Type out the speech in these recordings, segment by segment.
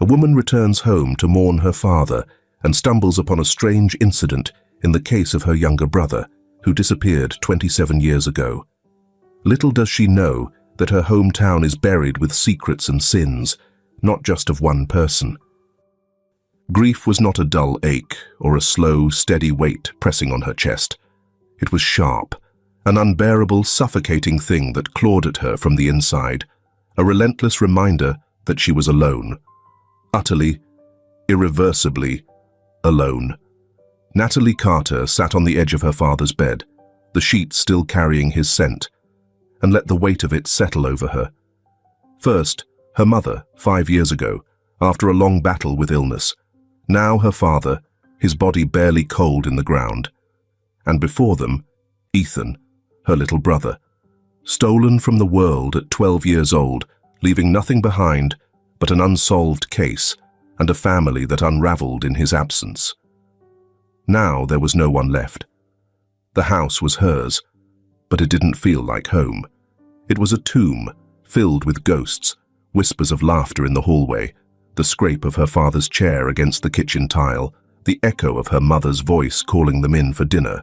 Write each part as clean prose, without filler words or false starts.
a woman returns home to mourn her father and stumbles upon a strange incident in the case of her younger brother, who disappeared 27 years ago. Little does she know that her hometown is buried with secrets and sins, not just of one person. Grief was not a dull ache or a slow, steady weight pressing on her chest. It was sharp, an unbearable, suffocating thing that clawed at her from the inside, a relentless reminder that she was alone. Utterly, irreversibly alone. Natalie Carter sat on the edge of her father's bed, the sheet still carrying his scent, and let the weight of it settle over her. First, her mother, 5 years ago, after a long battle with illness. Now her father, his body barely cold in the ground. And before them, Ethan, her little brother, stolen from the world at 12 years old, leaving nothing behind but an unsolved case and a family that unraveled in his absence. Now there was no one left. The house was hers, but it didn't feel like home. It was a tomb, filled with ghosts, whispers of laughter in the hallway, the scrape of her father's chair against the kitchen tile, the echo of her mother's voice calling them in for dinner.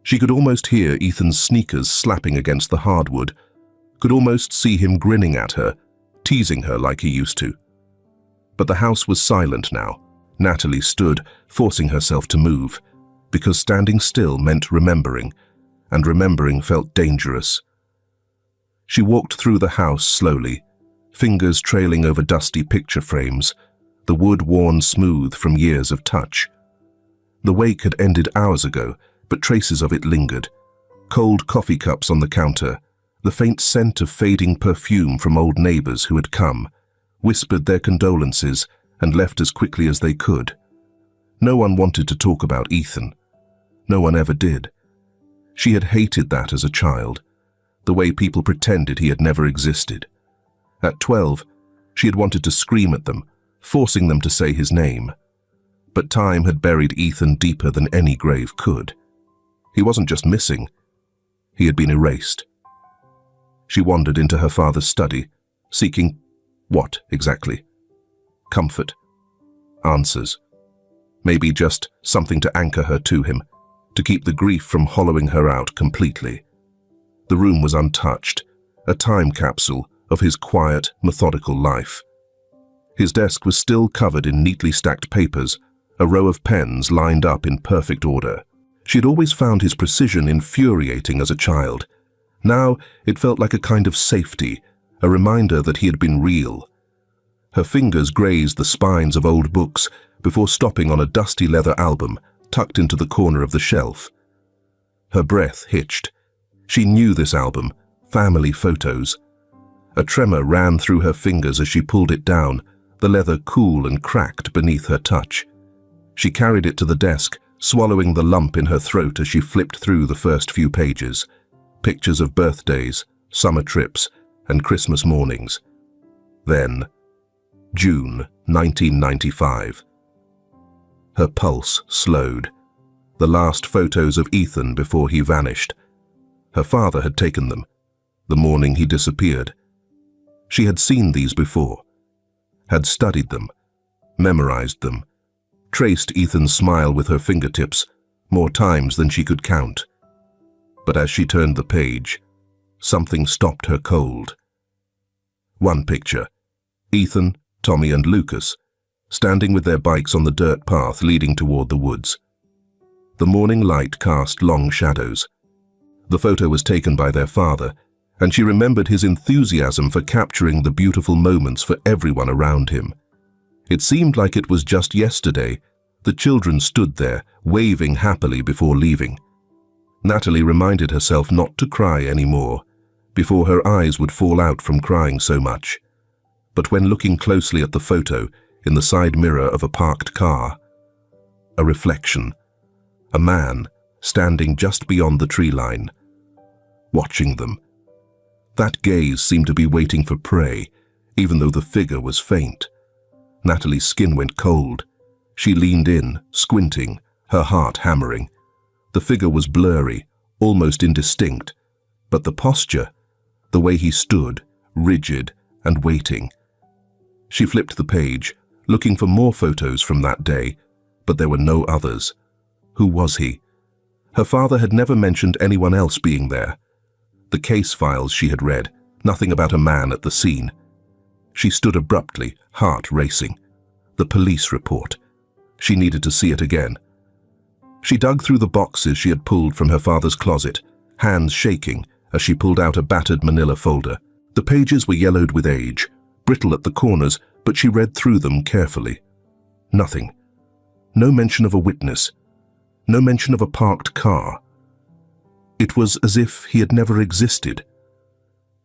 She could almost hear Ethan's sneakers slapping against the hardwood, could almost see him grinning at her, teasing her like he used to. But the house was silent now. Natalie stood, forcing herself to move, because standing still meant remembering, and remembering felt dangerous. She walked through the house slowly, fingers trailing over dusty picture frames, the wood worn smooth from years of touch. The wake had ended hours ago, but traces of it lingered. Cold coffee cups on the counter, the faint scent of fading perfume from old neighbors who had come, whispered their condolences and left as quickly as they could. No one wanted to talk about Ethan. No one ever did. She had hated that as a child, the way people pretended he had never existed. At 12, she had wanted to scream at them, forcing them to say his name. But time had buried Ethan deeper than any grave could. He wasn't just missing, he had been erased. She wandered into her father's study, seeking what exactly? Comfort, answers, maybe just something to anchor her to him, to keep the grief from hollowing her out completely. The room was untouched, a time capsule of his quiet, methodical life. His desk was still covered in neatly stacked papers, a row of pens lined up in perfect order. She had always found his precision infuriating as a child. Now it felt like a kind of safety, a reminder that he had been real. Her fingers grazed the spines of old books before stopping on a dusty leather album tucked into the corner of the shelf. Her breath hitched. She knew this album, family photos. A tremor ran through her fingers as she pulled it down, the leather cool and cracked beneath her touch. She carried it to the desk, swallowing the lump in her throat as she flipped through the first few pages. Pictures of birthdays, summer trips, and Christmas mornings. Then, June 1995. Her pulse slowed. The last photos of Ethan before he vanished. Her father had taken them, the morning he disappeared. She had seen these before, had studied them, memorized them, traced Ethan's smile with her fingertips more times than she could count. But as she turned the page, something stopped her cold. One picture, Ethan, Tommy and Lucas, standing with their bikes on the dirt path leading toward the woods. The morning light cast long shadows. The photo was taken by their father, and she remembered his enthusiasm for capturing the beautiful moments for everyone around him. It seemed like it was just yesterday. The children stood there, waving happily before leaving. Natalie reminded herself not to cry anymore, before her eyes would fall out from crying so much. But when looking closely at the photo in the side mirror of a parked car, a reflection, a man standing just beyond the tree line, watching them. That gaze seemed to be waiting for prey, even though the figure was faint. Natalie's skin went cold. She leaned in, squinting, her heart hammering. The figure was blurry, almost indistinct, but the posture, the way he stood, rigid and waiting. She flipped the page, looking for more photos from that day, but there were no others. Who was he? Her father had never mentioned anyone else being there. The case files she had read, nothing about a man at the scene. She stood abruptly, heart racing. The police report. She needed to see it again. She dug through the boxes she had pulled from her father's closet, hands shaking as she pulled out a battered manila folder. The pages were yellowed with age, brittle at the corners, but she read through them carefully. Nothing. No mention of a witness. No mention of a parked car. It was as if he had never existed.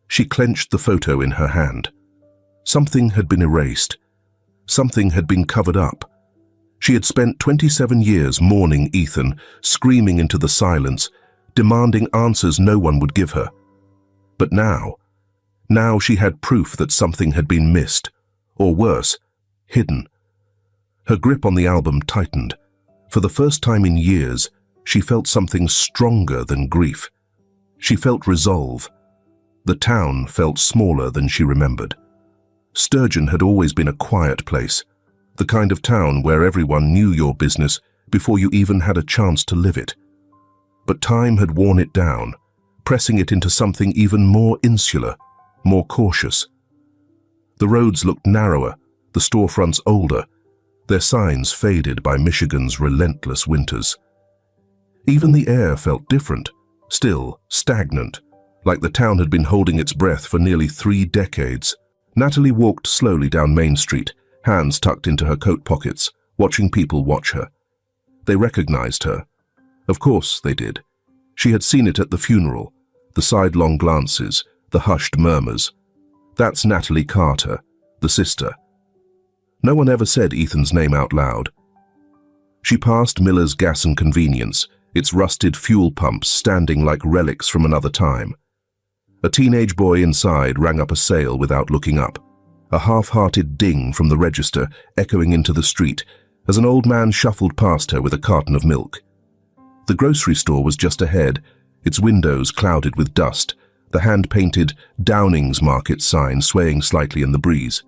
She clenched the photo in her hand. Something had been erased. Something had been covered up. She had spent 27 years mourning Ethan, screaming into the silence, demanding answers no one would give her. But now she had proof that something had been missed, or worse, hidden. Her grip on the album tightened. For the first time in years, she felt something stronger than grief. She felt resolve. The town felt smaller than she remembered. Sturgeon had always been a quiet place, the kind of town where everyone knew your business before you even had a chance to live it. But time had worn it down, pressing it into something even more insular, more cautious. The roads looked narrower, the storefronts older, their signs faded by Michigan's relentless winters. Even the air felt different, still, stagnant, like the town had been holding its breath for nearly 3 decades. Natalie walked slowly down Main Street, hands tucked into her coat pockets, watching people watch her. They recognized her. Of course they did. She had seen it at the funeral, the sidelong glances, the hushed murmurs. That's Natalie Carter, the sister. No one ever said Ethan's name out loud. She passed Miller's Gas and Convenience, its rusted fuel pumps standing like relics from another time. A teenage boy inside rang up a sale without looking up, a half-hearted ding from the register echoing into the street as an old man shuffled past her with a carton of milk. The grocery store was just ahead, its windows clouded with dust, the hand-painted Downing's Market sign swaying slightly in the breeze.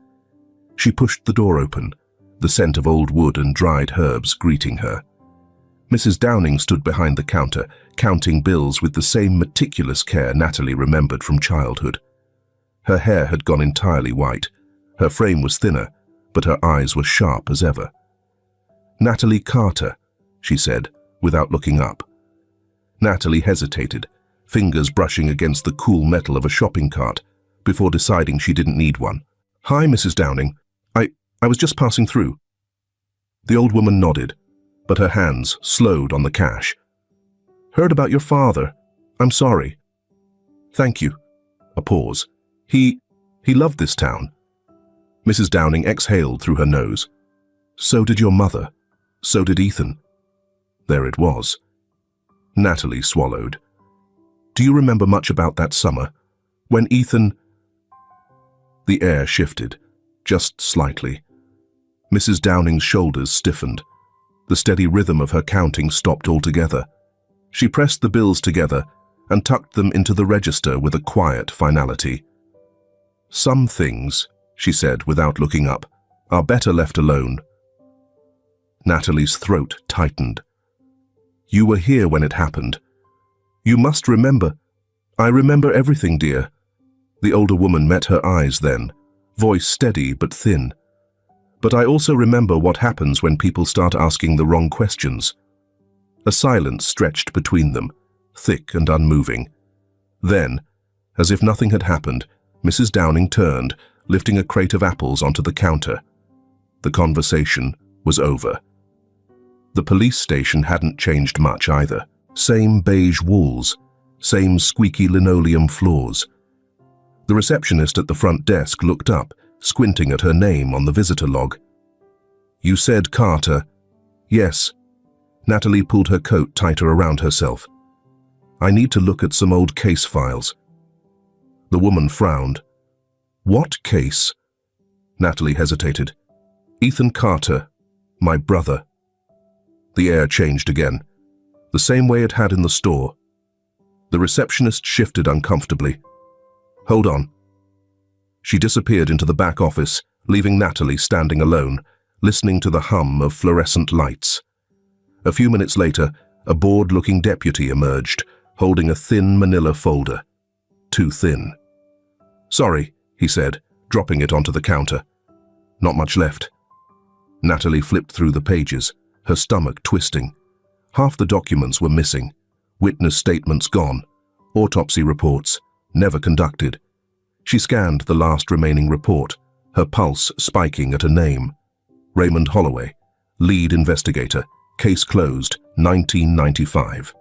She pushed the door open, the scent of old wood and dried herbs greeting her. Mrs. Downing stood behind the counter, counting bills with the same meticulous care Natalie remembered from childhood. Her hair had gone entirely white. Her frame was thinner, but her eyes were sharp as ever. "Natalie Carter," she said, without looking up. Natalie hesitated, fingers brushing against the cool metal of a shopping cart, before deciding she didn't need one. "Hi, Mrs. Downing. I was just passing through." The old woman nodded, but her hands slowed on the cash. "Heard about your father. I'm sorry." "Thank you." A pause. He loved this town." Mrs. Downing exhaled through her nose. "So did your mother. So did Ethan." There it was. Natalie swallowed. "Do you remember much about that summer? When Ethan—" The air shifted, just slightly. Mrs. Downing's shoulders stiffened. The steady rhythm of her counting stopped altogether. She pressed the bills together and tucked them into the register with a quiet finality. "Some things," she said without looking up, "are better left alone." Natalie's throat tightened. "You were here when it happened. You must remember." "I remember everything, dear." The older woman met her eyes then, voice steady but thin. "But I also remember what happens when people start asking the wrong questions." A silence stretched between them, thick and unmoving. Then, as if nothing had happened, Mrs. Downing turned, lifting a crate of apples onto the counter. The conversation was over. The police station hadn't changed much either. Same beige walls, same squeaky linoleum floors. The receptionist at the front desk looked up, squinting at her name on the visitor log. "You said Carter." "Yes." Natalie pulled her coat tighter around herself. "I need to look at some old case files." The woman frowned. "What case?" Natalie hesitated. "Ethan Carter, my brother." The air changed again, the same way it had in the store. The receptionist shifted uncomfortably. "Hold on." She disappeared into the back office, leaving Natalie standing alone, listening to the hum of fluorescent lights. A few minutes later, a bored-looking deputy emerged, holding a thin manila folder. Too thin. "Sorry," he said, dropping it onto the counter. "Not much left." Natalie flipped through the pages, her stomach twisting. Half the documents were missing. Witness statements gone. Autopsy reports, never conducted. She scanned the last remaining report, her pulse spiking at a name. Raymond Holloway, lead investigator, case closed, 1995.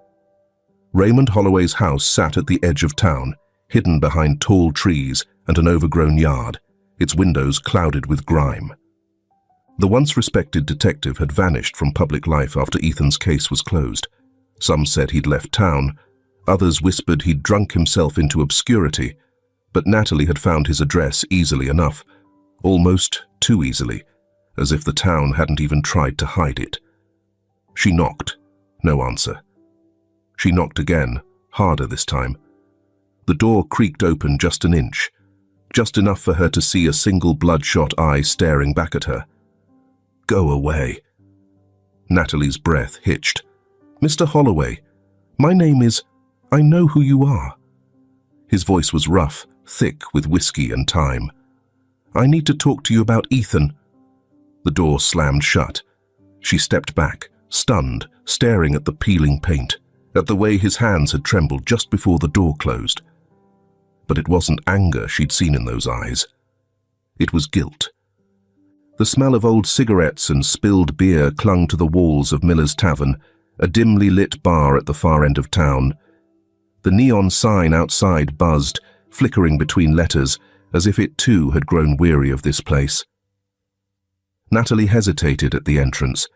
Raymond Holloway's house sat at the edge of town, hidden behind tall trees and an overgrown yard, its windows clouded with grime. The once respected detective had vanished from public life after Ethan's case was closed. Some said he'd left town, others whispered he'd drunk himself into obscurity, but Natalie had found his address easily enough, almost too easily, as if the town hadn't even tried to hide it. She knocked. No answer. She knocked again, harder this time. The door creaked open just an inch, just enough for her to see a single bloodshot eye staring back at her. "Go away." Natalie's breath hitched. "Mr. Holloway, my name is... I know who you are." His voice was rough, thick with whiskey and thyme. "I need to talk to you about Ethan." The door slammed shut. She stepped back, stunned, staring at the peeling paint, at the way his hands had trembled just before the door closed. But it wasn't anger she'd seen in those eyes. It was guilt. The smell of old cigarettes and spilled beer clung to the walls of Miller's Tavern, a dimly lit bar at the far end of town. The neon sign outside buzzed, flickering between letters, as if it too had grown weary of this place. Natalie hesitated at the entrance.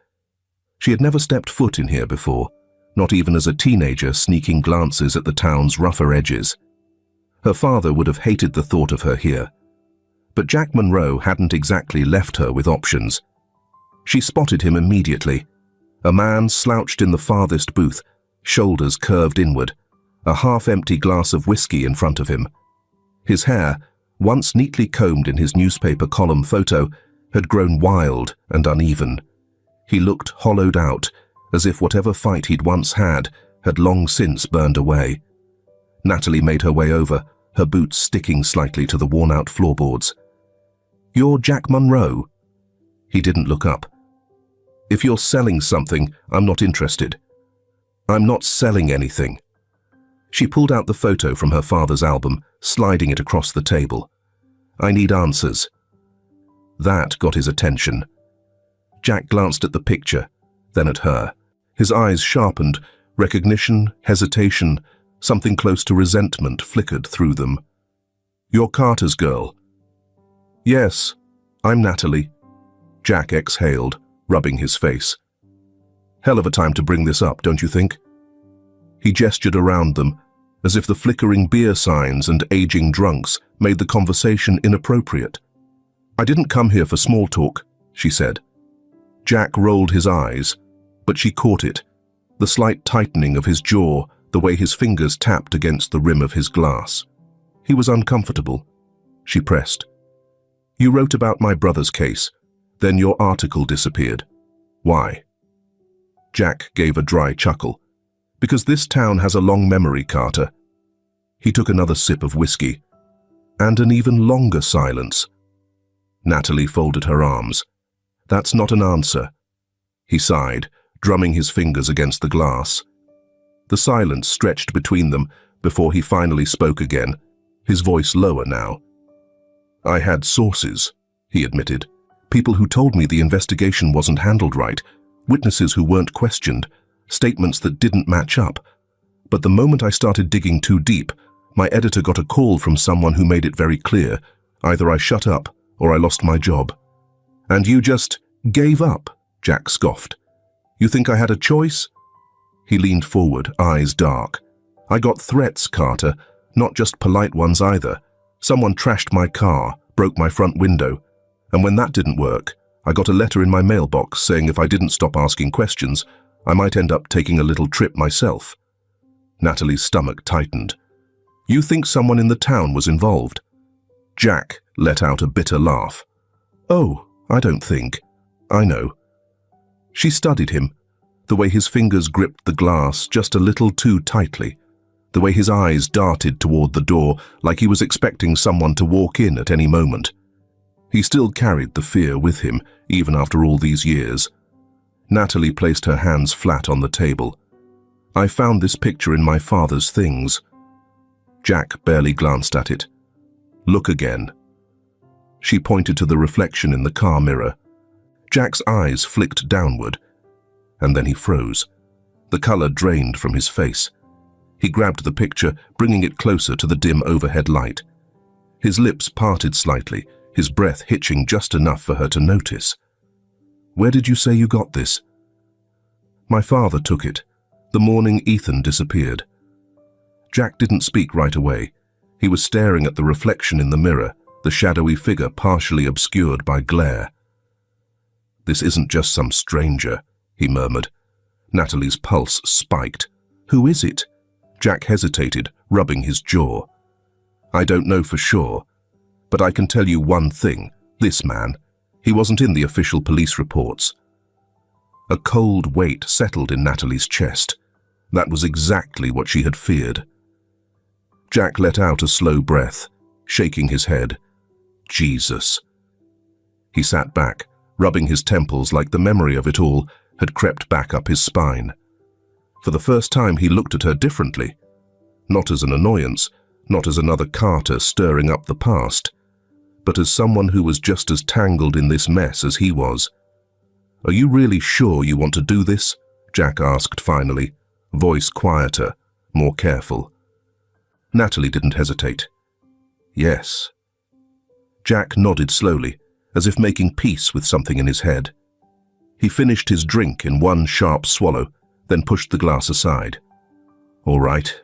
She had never stepped foot in here before, not even as a teenager sneaking glances at the town's rougher edges. Her father would have hated the thought of her here. But Jack Monroe hadn't exactly left her with options. She spotted him immediately. A man slouched in the farthest booth, shoulders curved inward, a half-empty glass of whiskey in front of him. His hair, once neatly combed in his newspaper column photo, had grown wild and uneven. He looked hollowed out, as if whatever fight he'd once had long since burned away. Natalie made her way over, her boots sticking slightly to the worn-out floorboards. "You're Jack Monroe?" He didn't look up. "If you're selling something, I'm not interested." "I'm not selling anything." She pulled out the photo from her father's album, sliding it across the table. "I need answers." That got his attention. Jack glanced at the picture, then at her. His eyes sharpened, recognition, hesitation, something close to resentment flickered through them. "You're Carter's girl." "Yes, I'm Natalie." Jack exhaled, rubbing his face. "Hell of a time to bring this up, don't you think?" He gestured around them, as if the flickering beer signs and aging drunks made the conversation inappropriate. "I didn't come here for small talk," she said. Jack rolled his eyes, but she caught it, the slight tightening of his jaw, the way his fingers tapped against the rim of his glass. He was uncomfortable. She pressed. "You wrote about my brother's case, then your article disappeared. Why?" Jack gave a dry chuckle. "Because this town has a long memory, Carter." He took another sip of whiskey, and an even longer silence. Natalie folded her arms. "That's not an answer." He sighed, drumming his fingers against the glass. The silence stretched between them before he finally spoke again, his voice lower now. "I had sources," he admitted. "People who told me the investigation wasn't handled right, witnesses who weren't questioned, statements that didn't match up. But the moment I started digging too deep, my editor got a call from someone who made it very clear. Either I shut up or I lost my job." "And you just gave up?" Jack scoffed. "You think I had a choice?" He leaned forward, eyes dark. "I got threats, Carter, not just polite ones either. Someone trashed my car, broke my front window, and when that didn't work, I got a letter in my mailbox saying if I didn't stop asking questions, I might end up taking a little trip myself." Natalie's stomach tightened. "You think someone in the town was involved?" Jack let out a bitter laugh. "Oh, I don't think. I know." She studied him, the way his fingers gripped the glass just a little too tightly, the way his eyes darted toward the door like he was expecting someone to walk in at any moment. He still carried the fear with him, even after all these years. Natalie placed her hands flat on the table. "I found this picture in my father's things." Jack barely glanced at it. "Look again." She pointed to the reflection in the car mirror. Jack's eyes flicked downward, and then he froze. The color drained from his face. He grabbed the picture, bringing it closer to the dim overhead light. His lips parted slightly, his breath hitching just enough for her to notice. "Where did you say you got this?" "My father took it, the morning Ethan disappeared." Jack didn't speak right away. He was staring at the reflection in the mirror, the shadowy figure partially obscured by glare. "This isn't just some stranger," he murmured. Natalie's pulse spiked. "Who is it?" Jack hesitated, rubbing his jaw. "I don't know for sure, but I can tell you one thing. This man, he wasn't in the official police reports." A cold weight settled in Natalie's chest. That was exactly what she had feared. Jack let out a slow breath, shaking his head. Jesus. He sat back, rubbing his temples like the memory of it all had crept back up his spine. For the first time he looked at her differently. Not as an annoyance, not as another Carter stirring up the past, but as someone who was just as tangled in this mess as he was. "Are you really sure you want to do this?" Jack asked finally, voice quieter, more careful. Natalie didn't hesitate. "Yes." Jack nodded slowly, as if making peace with something in his head. He finished his drink in one sharp swallow, then pushed the glass aside. "All right."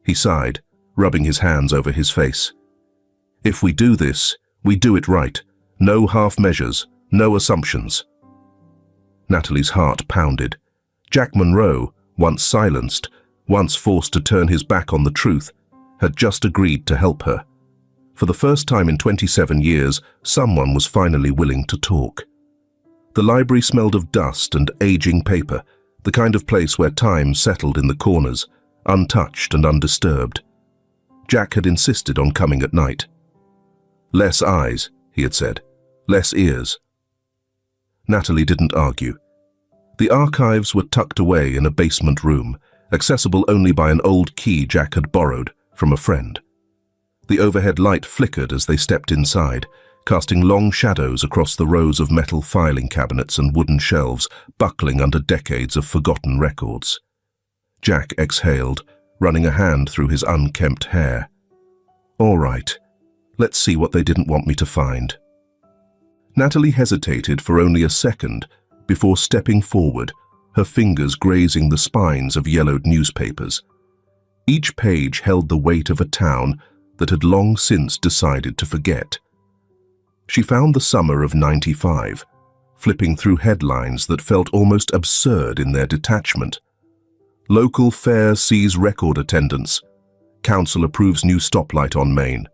He sighed, rubbing his hands over his face. "If we do this, we do it right. No half measures, no assumptions." Natalie's heart pounded. Jack Monroe, once silenced, once forced to turn his back on the truth, had just agreed to help her. For the first time in 27 years, someone was finally willing to talk. The library smelled of dust and aging paper, the kind of place where time settled in the corners, untouched and undisturbed. Jack had insisted on coming at night. "Less eyes," he had said. "Less ears." Natalie didn't argue. The archives were tucked away in a basement room, accessible only by an old key Jack had borrowed from a friend. The overhead light flickered as they stepped inside, casting long shadows across the rows of metal filing cabinets and wooden shelves buckling under decades of forgotten records. Jack exhaled, running a hand through his unkempt hair. "All right, let's see what they didn't want me to find." Natalie hesitated for only a second before stepping forward, her fingers grazing the spines of yellowed newspapers. Each page held the weight of a town that had long since decided to forget. She found the summer of '95, flipping through headlines that felt almost absurd in their detachment. Local fair sees record attendance. Council approves new stoplight on Main.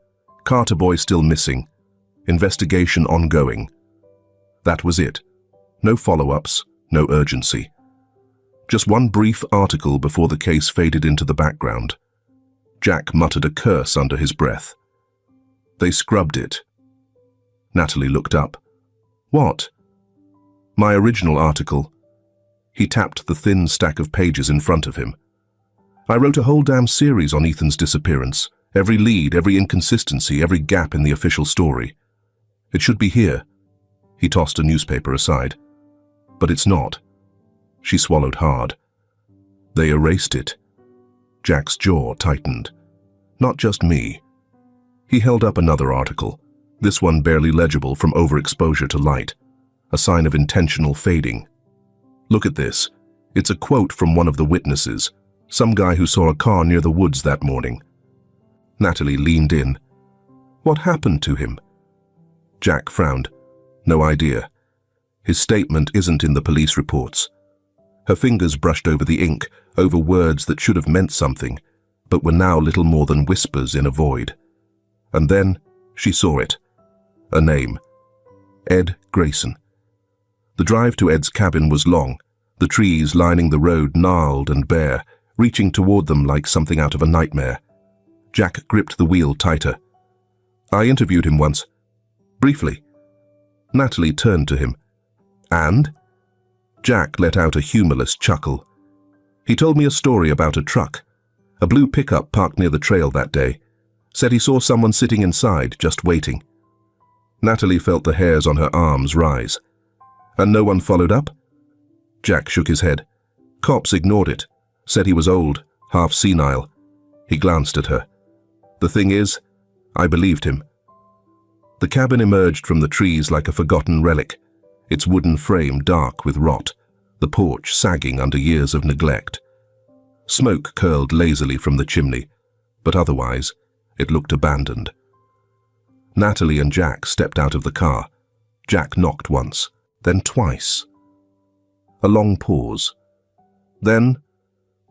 Carter boy still missing. Investigation ongoing. That was it. No follow-ups, no urgency. Just one brief article before the case faded into the background. Jack muttered a curse under his breath. They scrubbed it. Natalie looked up. "What?" "My original article." He tapped the thin stack of pages in front of him. "I wrote a whole damn series on Ethan's disappearance. Every lead, every inconsistency, every gap in the official story. It should be here." He tossed a newspaper aside. "But it's not." She swallowed hard. "They erased it." Jack's jaw tightened. "Not just me." He held up another article, this one barely legible from overexposure to light, a sign of intentional fading. "Look at this. It's a quote from one of the witnesses, some guy who saw a car near the woods that morning." Natalie leaned in. "What happened to him?" Jack frowned. "No idea. His statement isn't in the police reports." Her fingers brushed over the ink, over words that should have meant something, but were now little more than whispers in a void. And then she saw it. A name. Ed Grayson. The drive to Ed's cabin was long, the trees lining the road gnarled and bare, reaching toward them like something out of a nightmare. Jack gripped the wheel tighter. I interviewed him once. Briefly. Natalie turned to him. And? Jack let out a humorless chuckle. He told me a story about a truck. A blue pickup parked near the trail that day. Said he saw someone sitting inside, just waiting. Natalie felt the hairs on her arms rise. And no one followed up? Jack shook his head. Cops ignored it. Said he was old, half senile. He glanced at her. The thing is, I believed him. The cabin emerged from the trees like a forgotten relic, its wooden frame dark with rot, the porch sagging under years of neglect. Smoke curled lazily from the chimney, but otherwise, it looked abandoned. Natalie and Jack stepped out of the car. Jack knocked once, then twice. A long pause. Then,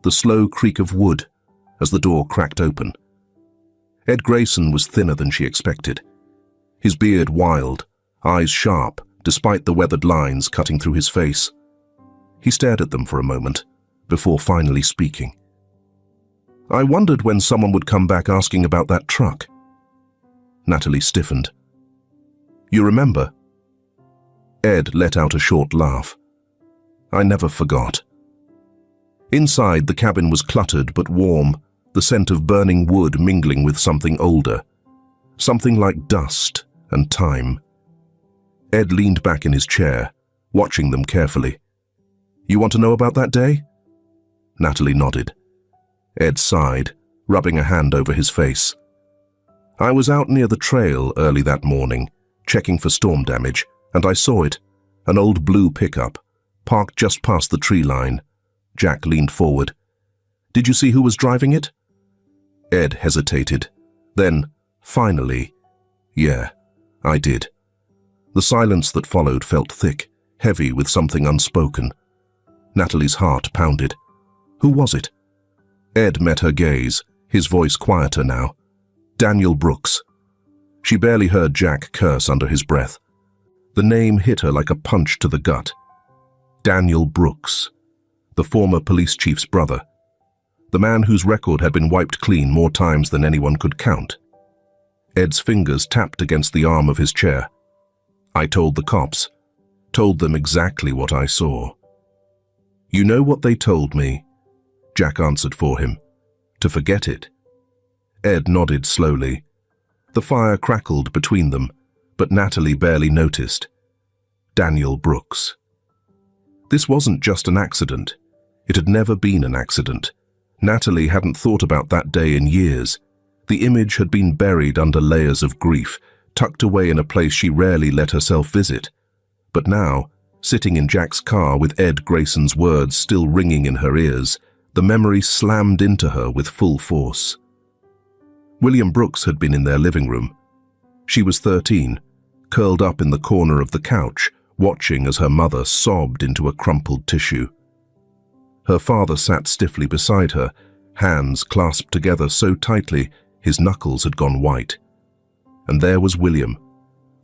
the slow creak of wood as the door cracked open. Ed Grayson was thinner than she expected. His beard wild, eyes sharp, despite the weathered lines cutting through his face. He stared at them for a moment, before finally speaking. I wondered when someone would come back asking about that truck. Natalie stiffened. You remember? Ed let out a short laugh. I never forgot. Inside, the cabin was cluttered but warm, the scent of burning wood mingling with something older, something like dust and time. Ed leaned back in his chair, watching them carefully. You want to know about that day? Natalie nodded. Ed sighed, rubbing a hand over his face. I was out near the trail early that morning, checking for storm damage, and I saw it, an old blue pickup, parked just past the tree line. Jack leaned forward. Did you see who was driving it? Ed hesitated. Then, finally, yeah, I did. The silence that followed felt thick, heavy with something unspoken. Natalie's heart pounded. Who was it? Ed met her gaze, his voice quieter now. Daniel Brooks. She barely heard Jack curse under his breath. The name hit her like a punch to the gut. Daniel Brooks, the former police chief's brother. The man whose record had been wiped clean more times than anyone could count. Ed's fingers tapped against the arm of his chair. I told the cops. Told them exactly what I saw. You know what they told me? Jack answered for him. To forget it. Ed nodded slowly. The fire crackled between them, but Natalie barely noticed. Daniel Brooks. This wasn't just an accident. It had never been an accident. Natalie hadn't thought about that day in years. The image had been buried under layers of grief, tucked away in a place she rarely let herself visit. But now, sitting in Jack's car with Ed Grayson's words still ringing in her ears, the memory slammed into her with full force. William Brooks had been in their living room. She was 13, curled up in the corner of the couch, watching as her mother sobbed into a crumpled tissue. Her father sat stiffly beside her, hands clasped together so tightly his knuckles had gone white. And there was William,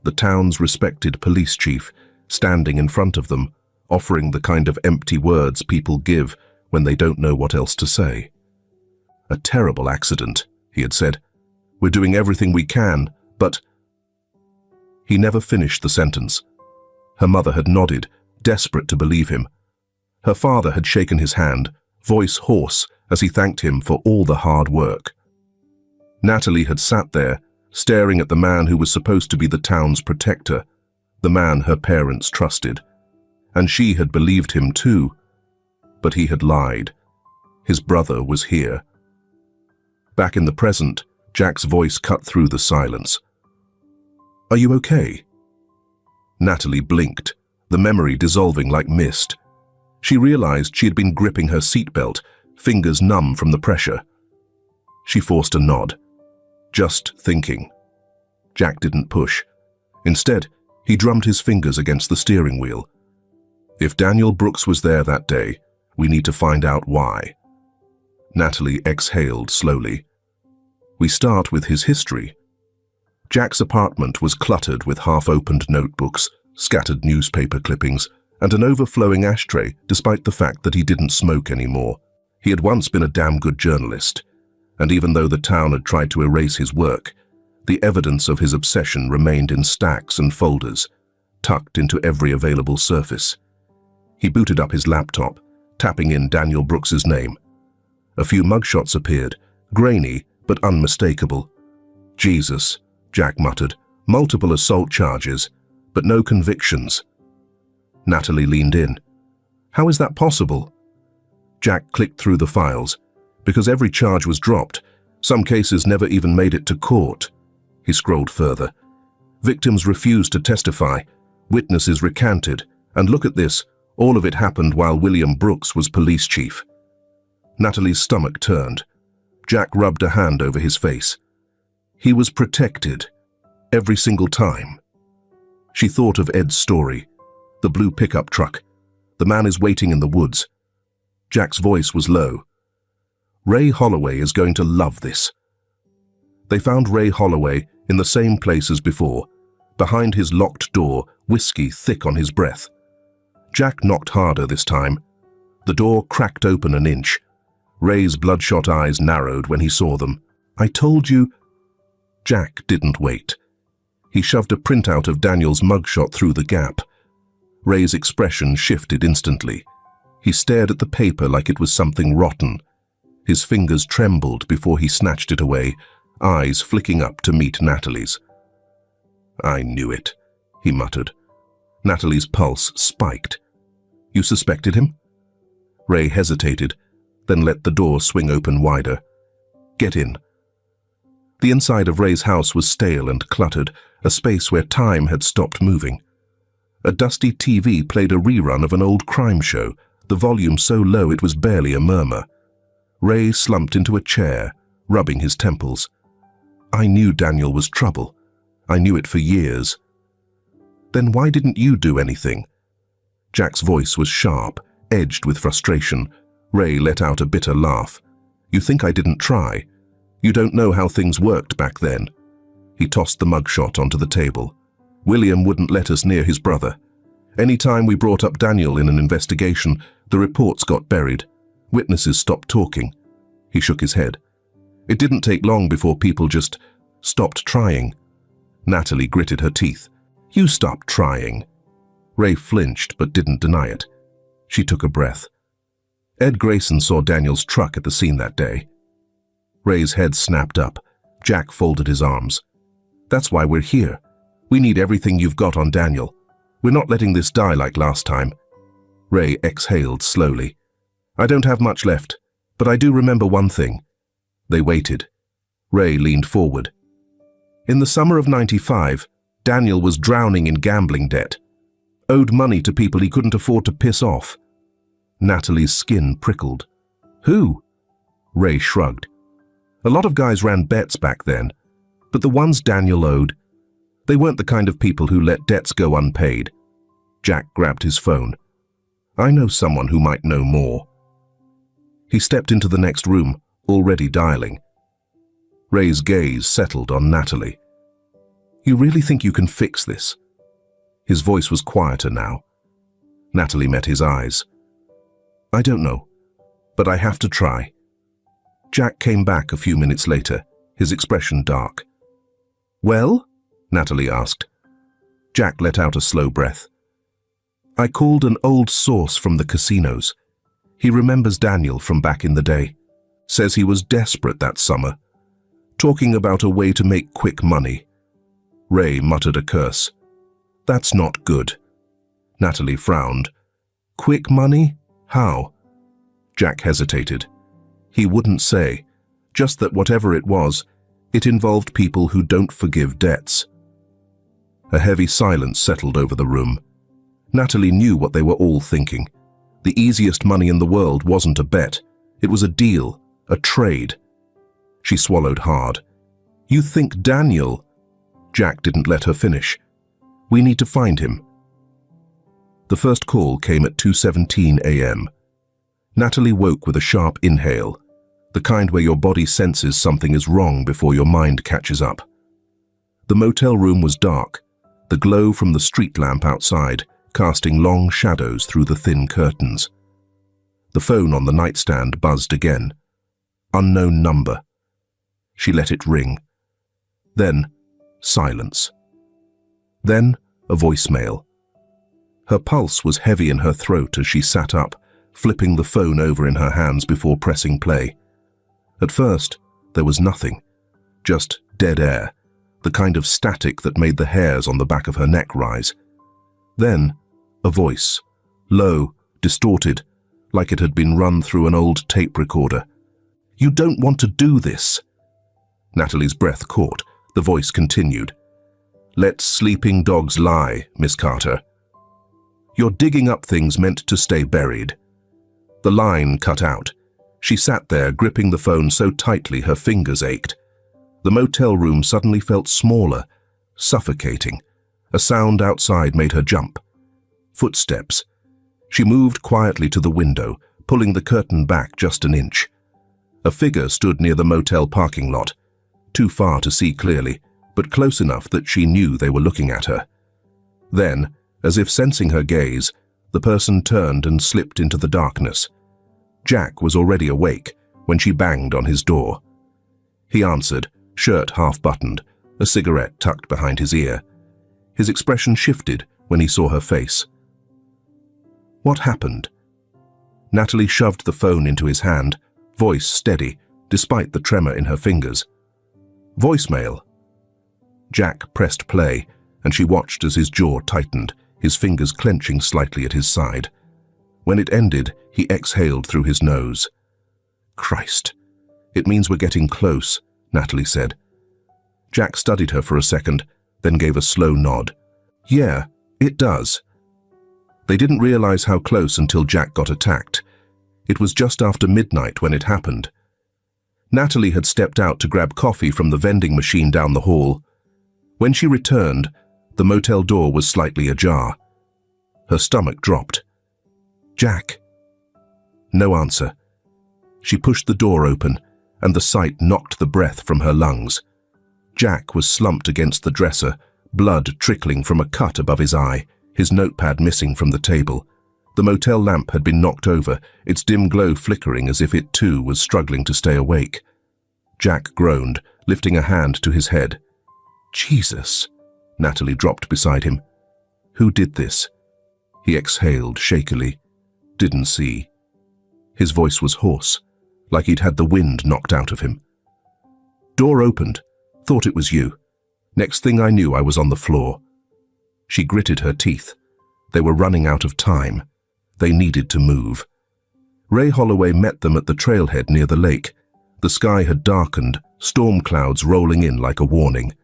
the town's respected police chief, standing in front of them, offering the kind of empty words people give when they don't know what else to say. A terrible accident, he had said. We're doing everything we can, but... He never finished the sentence. Her mother had nodded, desperate to believe him. Her father had shaken his hand, voice hoarse, as he thanked him for all the hard work. Natalie had sat there, staring at the man who was supposed to be the town's protector, the man her parents trusted. And she had believed him too. But he had lied. His brother was here. Back in the present, Jack's voice cut through the silence. Are you okay? Natalie blinked, the memory dissolving like mist. She realized she had been gripping her seatbelt, fingers numb from the pressure. She forced a nod. Just thinking. Jack didn't push. Instead, he drummed his fingers against the steering wheel. If Daniel Brooks was there that day, we need to find out why. Natalie exhaled slowly. We start with his history. Jack's apartment was cluttered with half-opened notebooks, scattered newspaper clippings, and an overflowing ashtray despite the fact that he didn't smoke anymore. He had once been a damn good journalist, and even though the town had tried to erase his work, the evidence of his obsession remained in stacks and folders, tucked into every available surface. He booted up his laptop, tapping in Daniel Brooks's name. A few mugshots appeared, grainy but unmistakable. Jesus, Jack muttered, multiple assault charges, but no convictions. Natalie leaned in. How is that possible? Jack clicked through the files. Because every charge was dropped, some cases never even made it to court. He scrolled further. Victims refused to testify, witnesses recanted, and look at this, all of it happened while William Brooks was police chief. Natalie's stomach turned. Jack rubbed a hand over his face. He was protected, every single time. She thought of Ed's story, the blue pickup truck. The man is waiting in the woods. Jack's voice was low. Ray Holloway is going to love this. They found Ray Holloway in the same place as before, behind his locked door, whiskey thick on his breath. Jack knocked harder this time. The door cracked open an inch. Ray's bloodshot eyes narrowed when he saw them. I told you. Jack didn't wait. He shoved a printout of Daniel's mugshot through the gap. Ray's expression shifted instantly. He stared at the paper like it was something rotten. His fingers trembled before he snatched it away, eyes flicking up to meet Natalie's. I knew it, he muttered. Natalie's pulse spiked. You suspected him? Ray hesitated, then let the door swing open wider. Get in. The inside of Ray's house was stale and cluttered, a space where time had stopped moving. A dusty TV played a rerun of an old crime show, the volume so low it was barely a murmur. Ray slumped into a chair, rubbing his temples. I knew Daniel was trouble. I knew it for years. Then why didn't you do anything? Jack's voice was sharp, edged with frustration. Ray let out a bitter laugh. You think I didn't try? You don't know how things worked back then. He tossed the mugshot onto the table. William wouldn't let us near his brother. Any time we brought up Daniel in an investigation, the reports got buried. Witnesses stopped talking. He shook his head. It didn't take long before people just stopped trying. Natalie gritted her teeth. You stopped trying. Ray flinched but didn't deny it. She took a breath. Ed Grayson saw Daniel's truck at the scene that day. Ray's head snapped up. Jack folded his arms. That's why we're here. We need everything you've got on Daniel. We're not letting this die like last time. Ray exhaled slowly. I don't have much left, but I do remember one thing. They waited. Ray leaned forward. In the summer of '95, Daniel was drowning in gambling debt. Owed money to people he couldn't afford to piss off. Natalie's skin prickled. Who? Ray shrugged. A lot of guys ran bets back then, but the ones Daniel owed, they weren't the kind of people who let debts go unpaid. Jack grabbed his phone. I know someone who might know more. He stepped into the next room, already dialing. Ray's gaze settled on Natalie. You really think you can fix this? His voice was quieter now. Natalie met his eyes. I don't know, but I have to try. Jack came back a few minutes later, his expression dark. Well? Natalie asked. Jack let out a slow breath. I called an old source from the casinos. He remembers Daniel from back in the day. Says he was desperate that summer, talking about a way to make quick money. Ray muttered a curse. That's not good. Natalie frowned. Quick money? How? Jack hesitated. He wouldn't say, just that whatever it was, it involved people who don't forgive debts. A heavy silence settled over the room. Natalie knew what they were all thinking. The easiest money in the world wasn't a bet. It was a deal, a trade. She swallowed hard. You think Daniel? Jack didn't let her finish. We need to find him. The first call came at 2:17 a.m. Natalie woke with a sharp inhale, the kind where your body senses something is wrong before your mind catches up. The motel room was dark, the glow from the street lamp outside casting long shadows through the thin curtains. The phone on the nightstand buzzed again. Unknown number. She let it ring. Then, silence. Then, a voicemail. Her pulse was heavy in her throat as she sat up, flipping the phone over in her hands before pressing play. At first, there was nothing. Just dead air, the kind of static that made the hairs on the back of her neck rise. Then, a voice, low, distorted, like it had been run through an old tape recorder. "You don't want to do this." Natalie's breath caught. The voice continued. "Let sleeping dogs lie, Miss Carter. You're digging up things meant to stay buried." The line cut out. She sat there, gripping the phone so tightly her fingers ached. The motel room suddenly felt smaller, suffocating. A sound outside made her jump. Footsteps. She moved quietly to the window, pulling the curtain back just an inch. A figure stood near the motel parking lot, too far to see clearly, but close enough that she knew they were looking at her. Then, as if sensing her gaze, the person turned and slipped into the darkness. Jack was already awake when she banged on his door. He answered, shirt half-buttoned, a cigarette tucked behind his ear. His expression shifted when he saw her face. What happened? Natalie shoved the phone into his hand, voice steady, despite the tremor in her fingers. "Voicemail." Jack pressed play, and she watched as his jaw tightened, his fingers clenching slightly at his side. When it ended, he exhaled through his nose. "Christ. It means we're getting close," Natalie said. Jack studied her for a second, then gave a slow nod. "Yeah, it does." They didn't realize how close until Jack got attacked. It was just after midnight when it happened. Natalie had stepped out to grab coffee from the vending machine down the hall. When she returned, the motel door was slightly ajar. Her stomach dropped. "Jack." No answer. She pushed the door open, and the sight knocked the breath from her lungs. Jack was slumped against the dresser, blood trickling from a cut above his eye, his notepad missing from the table. The motel lamp had been knocked over, its dim glow flickering as if it too was struggling to stay awake. Jack groaned, lifting a hand to his head. "Jesus." Natalie dropped beside him. "Who did this?" He exhaled shakily. "Didn't see." His voice was hoarse, like he'd had the wind knocked out of him. "Door opened. Thought it was you. Next thing I knew, I was on the floor." She gritted her teeth. They were running out of time. They needed to move. Ray Holloway met them at the trailhead near the lake. The sky had darkened, storm clouds rolling in like a warning.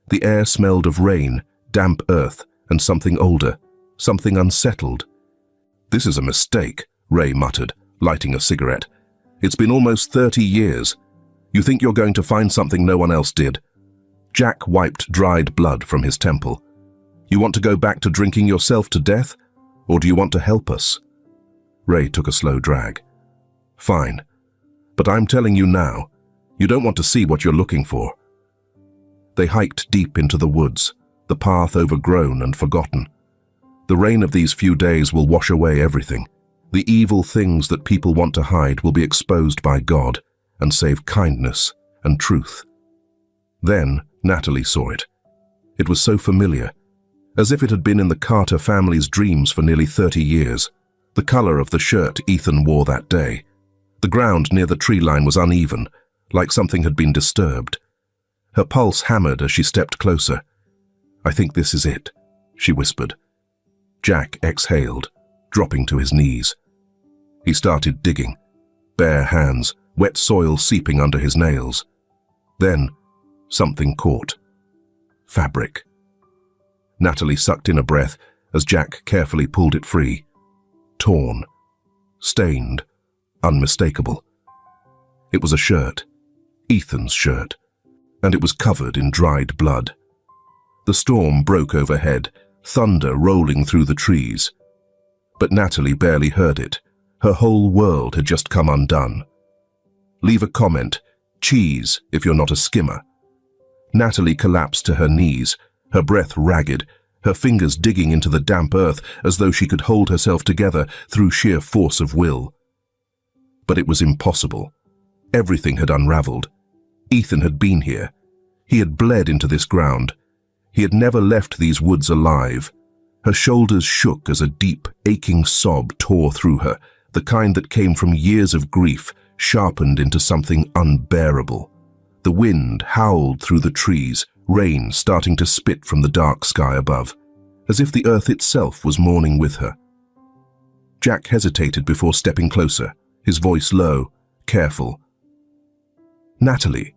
The air smelled of rain, damp earth, and something older, something unsettled. "This is a mistake," Ray muttered, lighting a cigarette. "It's been almost 30 years. You think you're going to find something no one else did." Jack wiped dried blood from his temple. "You want to go back to drinking yourself to death, or do you want to help us?" Ray took a slow drag. "Fine. But I'm telling you now, you don't want to see what you're looking for." They hiked deep into the woods, the path overgrown and forgotten. The rain of these few days will wash away everything. The evil things that people want to hide will be exposed by God and save kindness and truth. Then Natalie saw it. It was so familiar, as if it had been in the Carter family's dreams for nearly 30 years. The color of the shirt Ethan wore that day. The ground near the tree line was uneven, like something had been disturbed. Her pulse hammered as she stepped closer. "I think this is it," she whispered. Jack exhaled, dropping to his knees. He started digging, bare hands, wet soil seeping under his nails. Then, something caught. Fabric. Natalie sucked in a breath as Jack carefully pulled it free. Torn. Stained. Unmistakable. It was a shirt. Ethan's shirt. And it was covered in dried blood. The storm broke overhead, thunder rolling through the trees. But Natalie barely heard it. Her whole world had just come undone. "Leave a comment. Cheese, if you're not a skimmer." Natalie collapsed to her knees, her breath ragged, her fingers digging into the damp earth as though she could hold herself together through sheer force of will. But it was impossible. Everything had unraveled. Ethan had been here. He had bled into this ground. He had never left these woods alive. Her shoulders shook as a deep, aching sob tore through her, the kind that came from years of grief, sharpened into something unbearable. The wind howled through the trees, rain starting to spit from the dark sky above, as if the earth itself was mourning with her. Jack hesitated before stepping closer, his voice low, careful. "Natalie."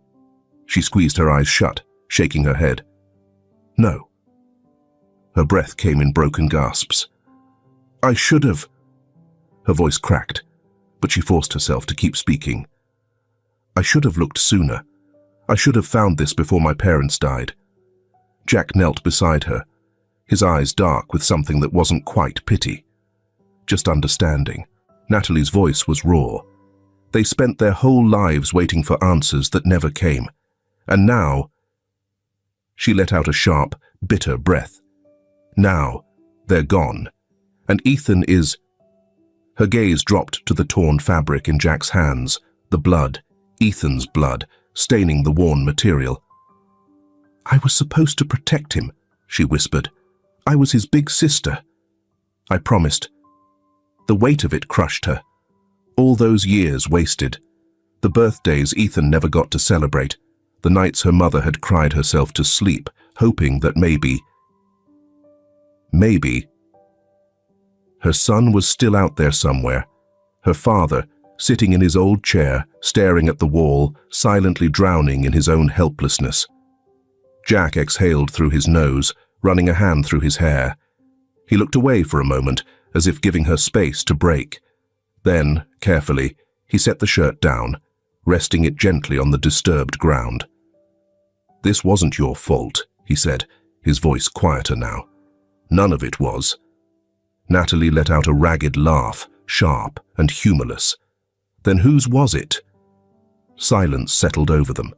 She squeezed her eyes shut, shaking her head. "No." Her breath came in broken gasps. "I should have." Her voice cracked, but she forced herself to keep speaking. "I should have looked sooner. I should have found this before my parents died." Jack knelt beside her, his eyes dark with something that wasn't quite pity, just understanding. Natalie's voice was raw. They spent their whole lives waiting for answers that never came. And now, she let out a sharp, bitter breath. Now, they're gone. And Ethan is... Her gaze dropped to the torn fabric in Jack's hands, the blood, Ethan's blood, staining the worn material. "I was supposed to protect him," she whispered. "I was his big sister. I promised." The weight of it crushed her. All those years wasted. The birthdays Ethan never got to celebrate. The nights her mother had cried herself to sleep, hoping that maybe her son was still out there somewhere. Her father, sitting in his old chair, staring at the wall, silently drowning in his own helplessness. Jack exhaled through his nose, running a hand through his hair. He looked away for a moment, as if giving her space to break. Then, carefully, he set the shirt down, resting it gently on the disturbed ground. "This wasn't your fault," he said, his voice quieter now. "None of it was." Natalie let out a ragged laugh, sharp and humorless. "Then whose was it?" Silence settled over them.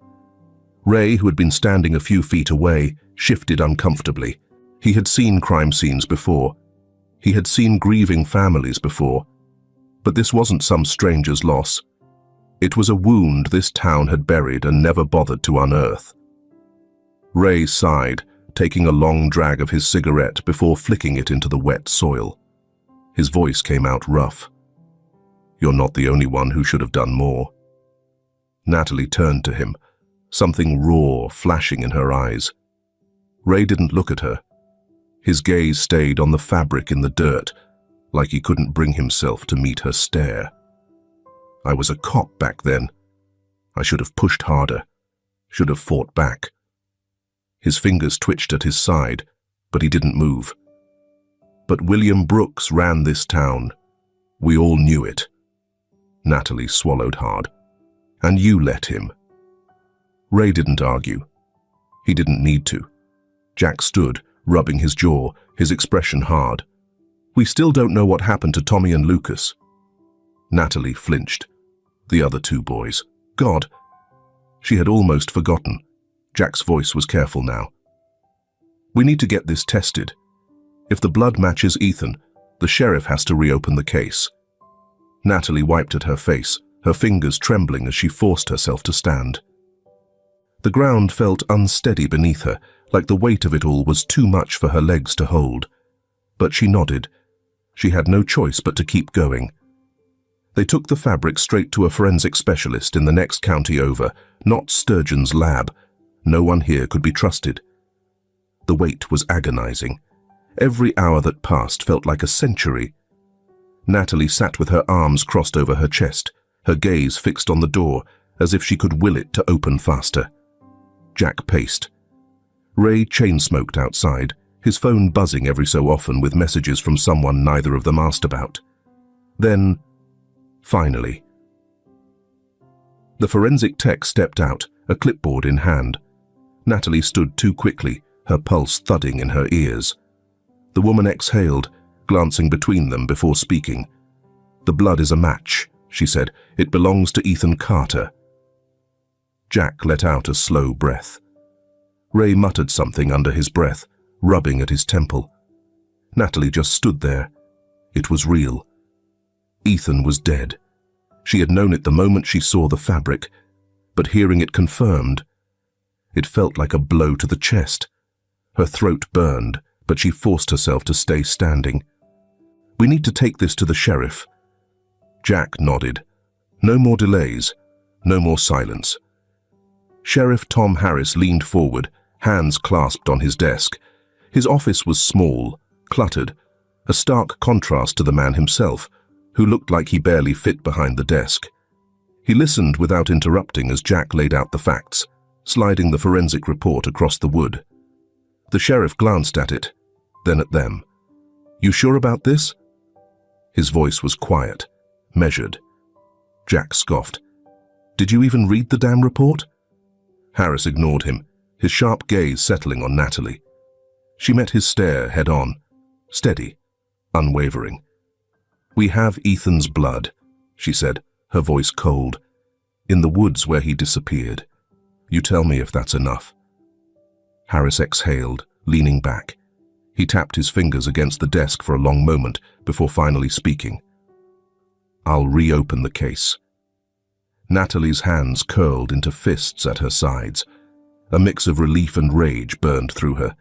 Ray, who had been standing a few feet away, shifted uncomfortably. He had seen crime scenes before. He had seen grieving families before. But this wasn't some stranger's loss. It was a wound this town had buried and never bothered to unearth. Ray sighed, taking a long drag of his cigarette before flicking it into the wet soil. His voice came out rough. "You're not the only one who should have done more." Natalie turned to him, something raw flashing in her eyes. Ray didn't look at her. His gaze stayed on the fabric in the dirt, like he couldn't bring himself to meet her stare. "I was a cop back then. I should have pushed harder, should have fought back." His fingers twitched at his side, but he didn't move. "But William Brooks ran this town. We all knew it." Natalie swallowed hard. "And you let him." Ray didn't argue. He didn't need to. Jack stood, rubbing his jaw, his expression hard. "We still don't know what happened to Tommy and Lucas." Natalie flinched. The other two boys. God! She had almost forgotten. Jack's voice was careful now. "We need to get this tested. If the blood matches Ethan, the sheriff has to reopen the case." Natalie wiped at her face, her fingers trembling as she forced herself to stand. The ground felt unsteady beneath her, like the weight of it all was too much for her legs to hold. But she nodded. She had no choice but to keep going. They took the fabric straight to a forensic specialist in the next county over, not Sturgeon's lab. No one here could be trusted. The wait was agonizing. Every hour that passed felt like a century. Natalie sat with her arms crossed over her chest, her gaze fixed on the door, as if she could will it to open faster. Jack paced. Ray chain-smoked outside, his phone buzzing every so often with messages from someone neither of them asked about. Then, finally, the forensic tech stepped out, a clipboard in hand. Natalie stood too quickly, her pulse thudding in her ears. The woman exhaled, glancing between them before speaking. "The blood is a match," she said. "It belongs to Ethan Carter." Jack let out a slow breath. Ray muttered something under his breath, rubbing at his temple. Natalie just stood there. It was real. Ethan was dead. She had known it the moment she saw the fabric, but hearing it confirmed, it felt like a blow to the chest. Her throat burned, but she forced herself to stay standing. "We need to take this to the sheriff." Jack nodded. No more delays, no more silence. Sheriff Tom Harris leaned forward, hands clasped on his desk. His office was small, cluttered, a stark contrast to the man himself, who looked like he barely fit behind the desk. He listened without interrupting as Jack laid out the facts, sliding the forensic report across the wood. The sheriff glanced at it, then at them. "You sure about this?" His voice was quiet, measured. Jack scoffed. "Did you even read the damn report?" Harris ignored him, his sharp gaze settling on Natalie. She met his stare head-on, steady, unwavering. "We have Ethan's blood," she said, her voice cold. "In the woods where he disappeared. You tell me if that's enough." Harris exhaled, leaning back. He tapped his fingers against the desk for a long moment before finally speaking. "I'll reopen the case." Natalie's hands curled into fists at her sides. A mix of relief and rage burned through her.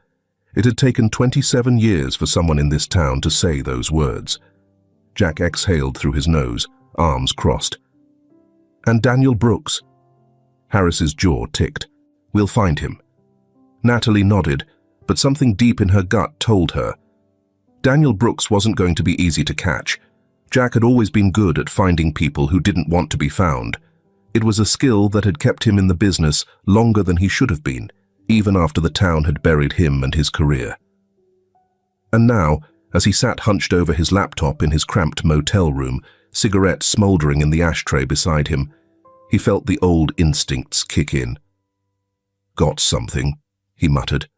It had taken 27 years for someone in this town to say those words. Jack exhaled through his nose, arms crossed. "And Daniel Brooks?" Harris's jaw ticked. "We'll find him." Natalie nodded, but something deep in her gut told her. Daniel Brooks wasn't going to be easy to catch. Jack had always been good at finding people who didn't want to be found. It was a skill that had kept him in the business longer than he should have been, even after the town had buried him and his career. And now, as he sat hunched over his laptop in his cramped motel room, cigarette smoldering in the ashtray beside him, he felt the old instincts kick in. "Got something," he muttered.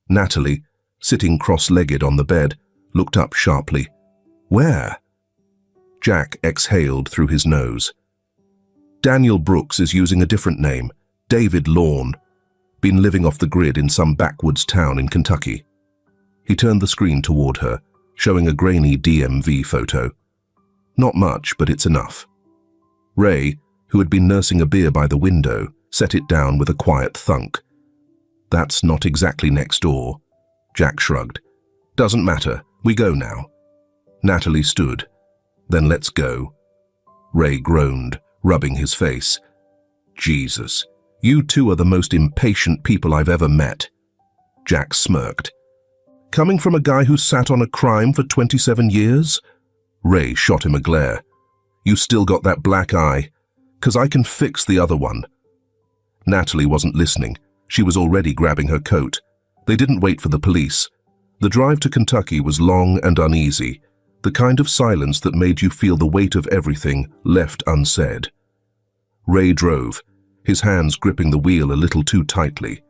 Natalie, sitting cross-legged on the bed, looked up sharply. "Where?" Jack exhaled through his nose. "Daniel Brooks is using a different name, David Lawn. Been living off the grid in some backwoods town in Kentucky." He turned the screen toward her, showing a grainy DMV photo. "Not much, but it's enough." Ray, who had been nursing a beer by the window, set it down with a quiet thunk. "That's not exactly next door." Jack shrugged. "Doesn't matter. We go now." Natalie stood. "Then let's go." Ray groaned, rubbing his face. "Jesus, you two are the most impatient people I've ever met." Jack smirked. "Coming from a guy who sat on a crime for 27 years? Ray shot him a glare. "You still got that black eye? 'Cause I can fix the other one." Natalie wasn't listening. She was already grabbing her coat. They didn't wait for the police. The drive to Kentucky was long and uneasy, the kind of silence that made you feel the weight of everything left unsaid. Ray drove, his hands gripping the wheel a little too tightly.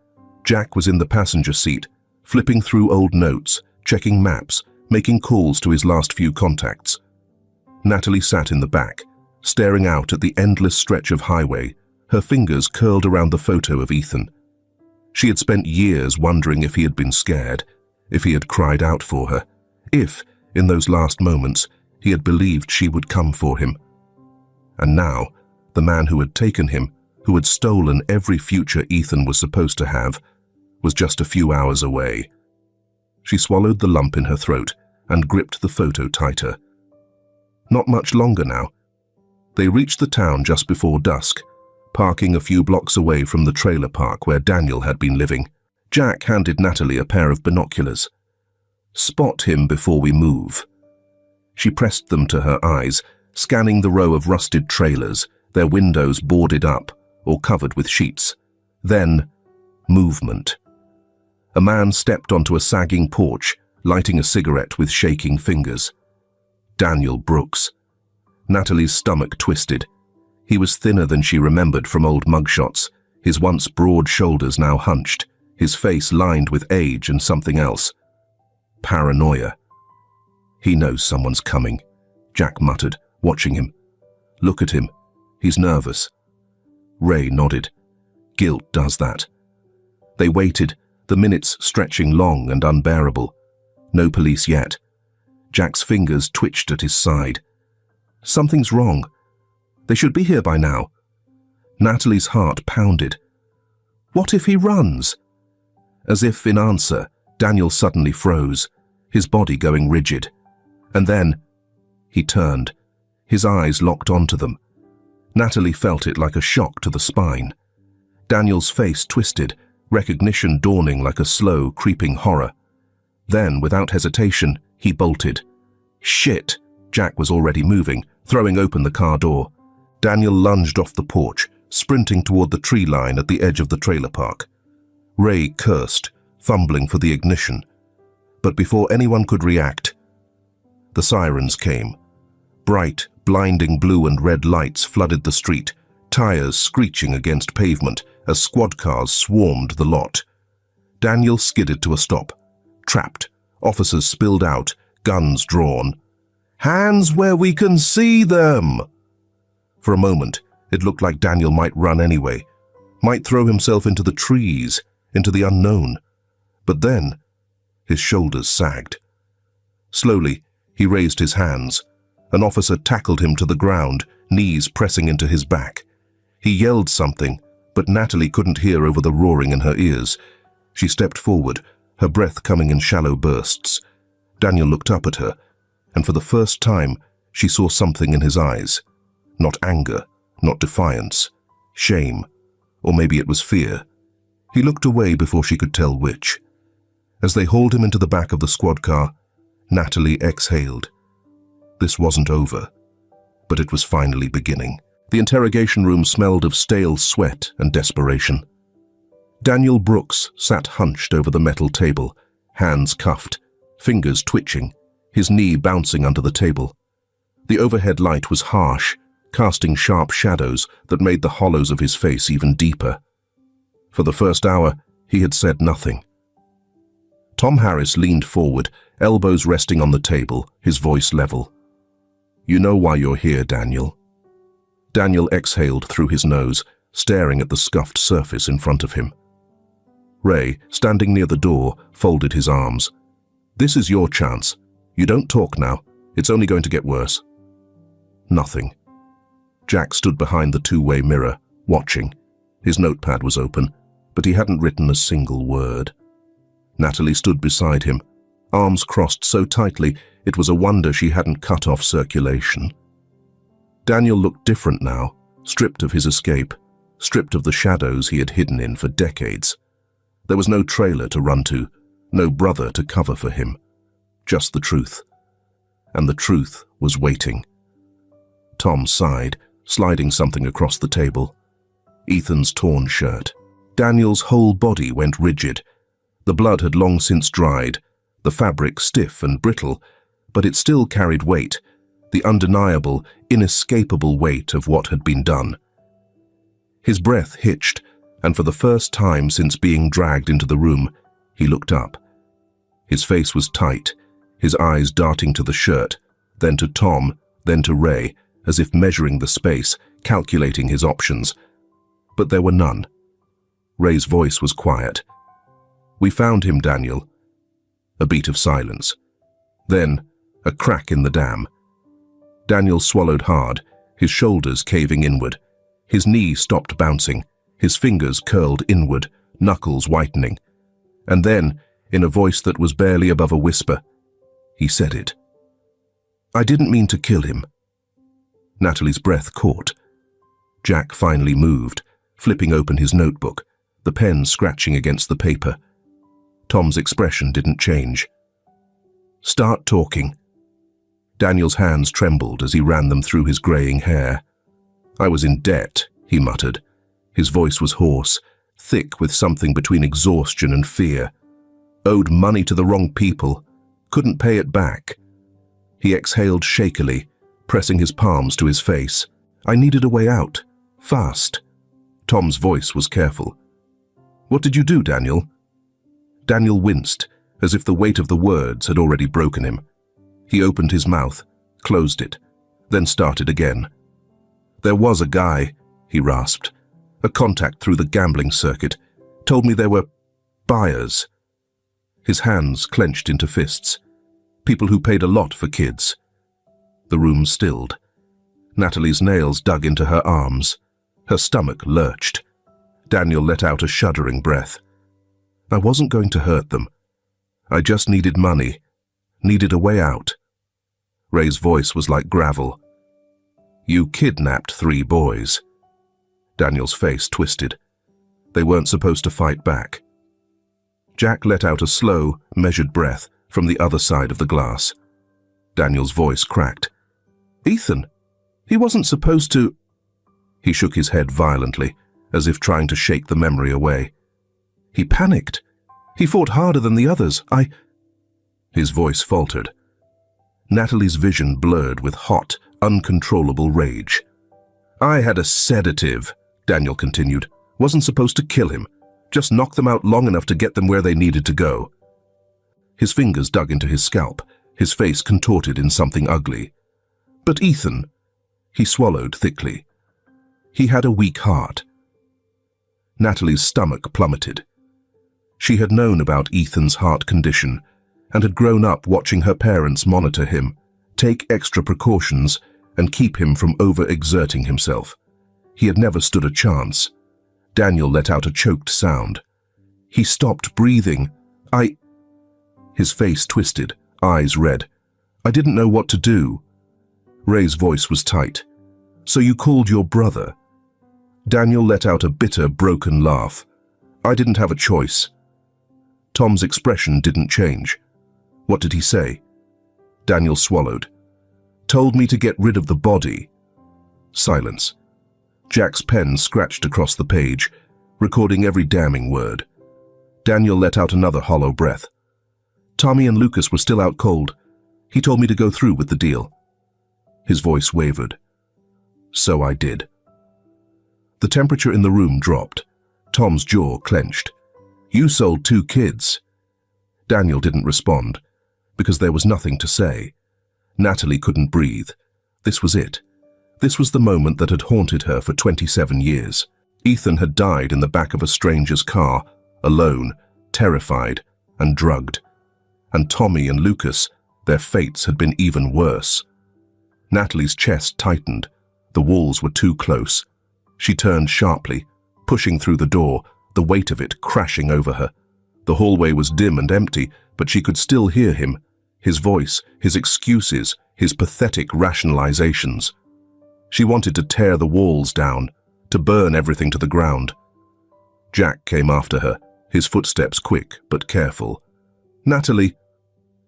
Jack was in the passenger seat, flipping through old notes, checking maps, making calls to his last few contacts. Natalie sat in the back, staring out at the endless stretch of highway, her fingers curled around the photo of Ethan. She had spent years wondering if he had been scared, if he had cried out for her, if, in those last moments, he had believed she would come for him. And now, the man who had taken him, who had stolen every future Ethan was supposed to have, was just a few hours away. She swallowed the lump in her throat and gripped the photo tighter. Not much longer now. They reached the town just before dusk, parking a few blocks away from the trailer park where Daniel had been living. Jack handed Natalie a pair of binoculars. "Spot him before we move." She pressed them to her eyes, scanning the row of rusted trailers, their windows boarded up or covered with sheets. Then, movement. A man stepped onto a sagging porch, lighting a cigarette with shaking fingers. Daniel Brooks. Natalie's stomach twisted. He was thinner than she remembered from old mugshots, his once broad shoulders now hunched, his face lined with age and something else. Paranoia. "He knows someone's coming," Jack muttered, watching him. "Look at him. He's nervous." Ray nodded. "Guilt does that." They waited, the minutes stretching long and unbearable. No police yet. Jack's fingers twitched at his side. Something's wrong. They should be here by now. Natalie's heart pounded. What if he runs? As if in answer, Daniel suddenly froze, his body going rigid. And then, he turned, his eyes locked onto them. Natalie felt it like a shock to the spine. Daniel's face twisted, recognition dawning like a slow, creeping horror. Then, without hesitation, he bolted. Shit! Jack was already moving, throwing open the car door. Daniel lunged off the porch, sprinting toward the tree line at the edge of the trailer park. Ray cursed, fumbling for the ignition. But before anyone could react, the sirens came. Bright, blinding blue and red lights flooded the street, tires screeching against pavement as squad cars swarmed the lot. Daniel skidded to a stop. Trapped, officers spilled out, guns drawn. Hands where we can see them! For a moment, it looked like Daniel might run anyway, might throw himself into the trees, into the unknown. But then, his shoulders sagged. Slowly, he raised his hands. An officer tackled him to the ground, knees pressing into his back. He yelled something, but Natalie couldn't hear over the roaring in her ears. She stepped forward, her breath coming in shallow bursts. Daniel looked up at her, and for the first time, she saw something in his eyes. Not anger, not defiance, shame, or maybe it was fear. He looked away before she could tell which. As they hauled him into the back of the squad car, Natalie exhaled. This wasn't over, but it was finally beginning. The interrogation room smelled of stale sweat and desperation. Daniel Brooks sat hunched over the metal table, hands cuffed, fingers twitching, his knee bouncing under the table. The overhead light was harsh, casting sharp shadows that made the hollows of his face even deeper. For the first hour, he had said nothing. Tom Harris leaned forward, elbows resting on the table, his voice level. You know why you're here, Daniel. Daniel exhaled through his nose, staring at the scuffed surface in front of him. Ray, standing near the door, folded his arms. This is your chance. You don't talk now. It's only going to get worse. Nothing. Jack stood behind the two-way mirror, watching. His notepad was open, but he hadn't written a single word. Natalie stood beside him, arms crossed so tightly it was a wonder she hadn't cut off circulation. Daniel looked different now, stripped of his escape, stripped of the shadows he had hidden in for decades. There was no trailer to run to, no brother to cover for him. Just the truth. And the truth was waiting. Tom sighed, sliding something across the table. Ethan's torn shirt. Daniel's whole body went rigid. The blood had long since dried, the fabric stiff and brittle, but it still carried weight, the undeniable, inescapable weight of what had been done. His breath hitched, and for the first time since being dragged into the room, he looked up. His face was tight, his eyes darting to the shirt, then to Tom, then to Ray, as if measuring the space, calculating his options. But there were none. Ray's voice was quiet. We found him, Daniel. A beat of silence. Then, a crack in the dam. Daniel swallowed hard, his shoulders caving inward. His knee stopped bouncing, his fingers curled inward, knuckles whitening. And then, in a voice that was barely above a whisper, he said it. I didn't mean to kill him. Natalie's breath caught. Jack finally moved, flipping open his notebook, the pen scratching against the paper. Tom's expression didn't change. Start talking. Daniel's hands trembled as he ran them through his graying hair. I was in debt, he muttered. His voice was hoarse, thick with something between exhaustion and fear. Owed money to the wrong people, couldn't pay it back. He exhaled shakily, pressing his palms to his face. I needed a way out, fast. Tom's voice was careful. What did you do, Daniel? Daniel winced, as if the weight of the words had already broken him. He opened his mouth, closed it, then started again. There was a guy, he rasped. A contact through the gambling circuit. Told me there were Buyers. His hands clenched into fists. People who paid a lot for kids. The room stilled. Natalie's nails dug into her arms. Her stomach lurched. Daniel let out a shuddering breath. I wasn't going to hurt them. I just needed money. Needed a way out. Ray's voice was like gravel. You kidnapped 3 boys. Daniel's face twisted. They weren't supposed to fight back. Jack let out a slow, measured breath from the other side of the glass. Daniel's voice cracked. Ethan, he wasn't supposed to... He shook his head violently, as if trying to shake the memory away. He panicked. He fought harder than the others. His voice faltered. Natalie's vision blurred with hot, uncontrollable rage. I had a sedative, Daniel continued. Wasn't supposed to kill him. Just knock them out long enough to get them where they needed to go. His fingers dug into his scalp, his face contorted in something ugly. But Ethan, he swallowed thickly. He had a weak heart. Natalie's stomach plummeted. She had known about Ethan's heart condition and had grown up watching her parents monitor him, take extra precautions, and keep him from overexerting himself. He had never stood a chance. Daniel let out a choked sound. He stopped breathing. His face twisted, eyes red. I didn't know what to do. Ray's voice was tight. So you called your brother? Daniel let out a bitter, broken laugh. I didn't have a choice. Tom's expression didn't change. What did he say? Daniel swallowed. Told me to get rid of the body. Silence. Jack's pen scratched across the page, recording every damning word. Daniel let out another hollow breath. Tommy and Lucas were still out cold. He told me to go through with the deal. His voice wavered. So I did. The temperature in the room dropped. Tom's jaw clenched. You sold 2 kids. Daniel didn't respond, because there was nothing to say. Natalie couldn't breathe. This was it. This was the moment that had haunted her for 27 years. Ethan had died in the back of a stranger's car, alone, terrified, and drugged. And Tommy and Lucas, their fates had been even worse. Natalie's chest tightened. The walls were too close. She turned sharply, pushing through the door, the weight of it crashing over her. The hallway was dim and empty, but she could still hear him, his voice, his excuses, his pathetic rationalizations. She wanted to tear the walls down, to burn everything to the ground. Jack came after her, his footsteps quick but careful. Natalie.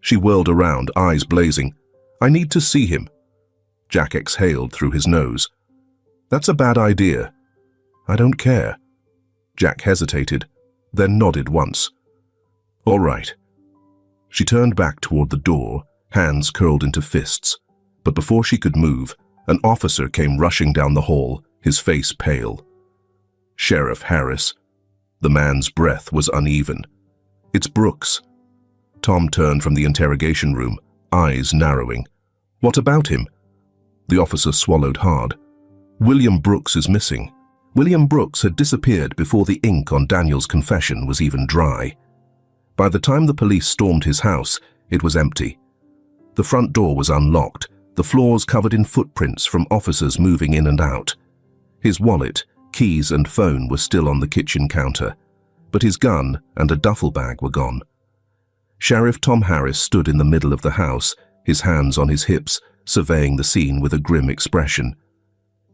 She whirled around, eyes blazing. I need to see him. Jack exhaled through his nose. That's a bad idea. I don't care. Jack hesitated, then nodded once. All right. She turned back toward the door, hands curled into fists. But before she could move, an officer came rushing down the hall, his face pale. Sheriff Harris. The man's breath was uneven. It's Brooks. Tom turned from the interrogation room, eyes narrowing. What about him? The officer swallowed hard. William Brooks is missing. William Brooks had disappeared before the ink on Daniel's confession was even dry. By the time the police stormed his house, it was empty. The front door was unlocked, the floors covered in footprints from officers moving in and out. His wallet, keys and phone were still on the kitchen counter, but his gun and a duffel bag were gone. Sheriff Tom Harris stood in the middle of the house, his hands on his hips, surveying the scene with a grim expression.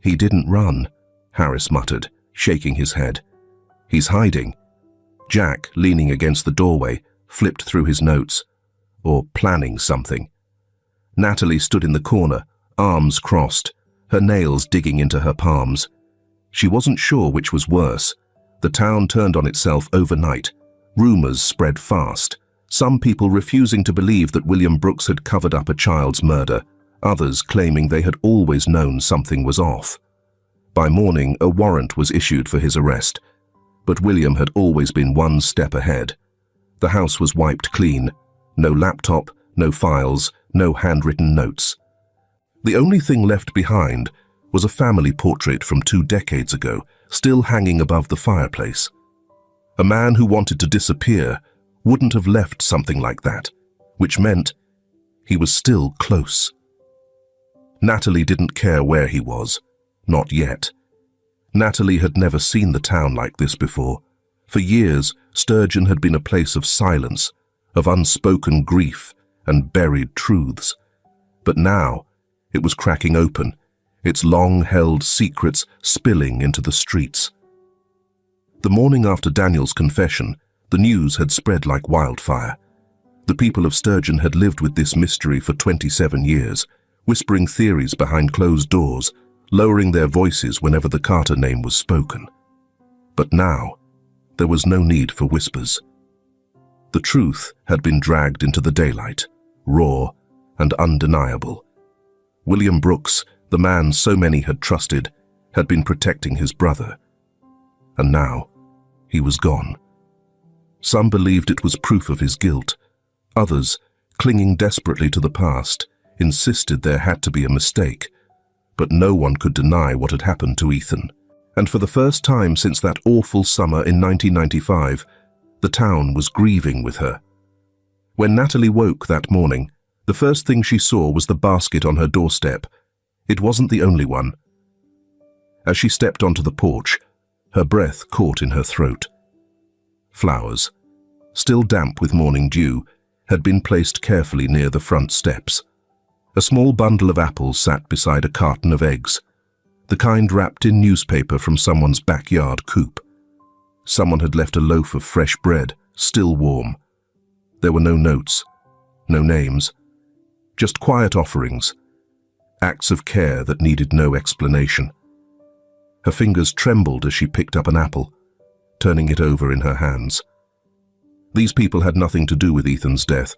He didn't run, Harris muttered, shaking his head. He's hiding. Jack, leaning against the doorway, flipped through his notes. Or planning something. Natalie stood in the corner, arms crossed, her nails digging into her palms. She wasn't sure which was worse. The town turned on itself overnight. Rumors spread fast. Some people refusing to believe that William Brooks had covered up a child's murder, others claiming they had always known something was off. By morning, a warrant was issued for his arrest, but William had always been one step ahead. The house was wiped clean. No laptop, no files, no handwritten notes. The only thing left behind was a family portrait from 2 decades ago, still hanging above the fireplace. A man who wanted to disappear wouldn't have left something like that, which meant he was still close. Natalie didn't care where he was, not yet. Natalie had never seen the town like this before. For years, Sturgeon had been a place of silence, of unspoken grief and buried truths. But now, it was cracking open, its long-held secrets spilling into the streets. The morning after Daniel's confession, the news had spread like wildfire. The people of Sturgeon had lived with this mystery for 27 years, whispering theories behind closed doors, lowering their voices whenever the Carter name was spoken. But now, there was no need for whispers. The truth had been dragged into the daylight, raw and undeniable. William Brooks, the man so many had trusted, had been protecting his brother. And now, he was gone. Some believed it was proof of his guilt. Others, clinging desperately to the past, insisted there had to be a mistake. But no one could deny what had happened to Ethan. And for the first time since that awful summer in 1995, the town was grieving with her. When Natalie woke that morning, the first thing she saw was the basket on her doorstep. It wasn't the only one. As she stepped onto the porch, her breath caught in her throat. Flowers, still damp with morning dew, had been placed carefully near the front steps. A small bundle of apples sat beside a carton of eggs, the kind wrapped in newspaper from someone's backyard coop. Someone had left a loaf of fresh bread, still warm. There were no notes, no names, just quiet offerings, acts of care that needed no explanation. Her fingers trembled as she picked up an apple, turning it over in her hands. These people had nothing to do with Ethan's death,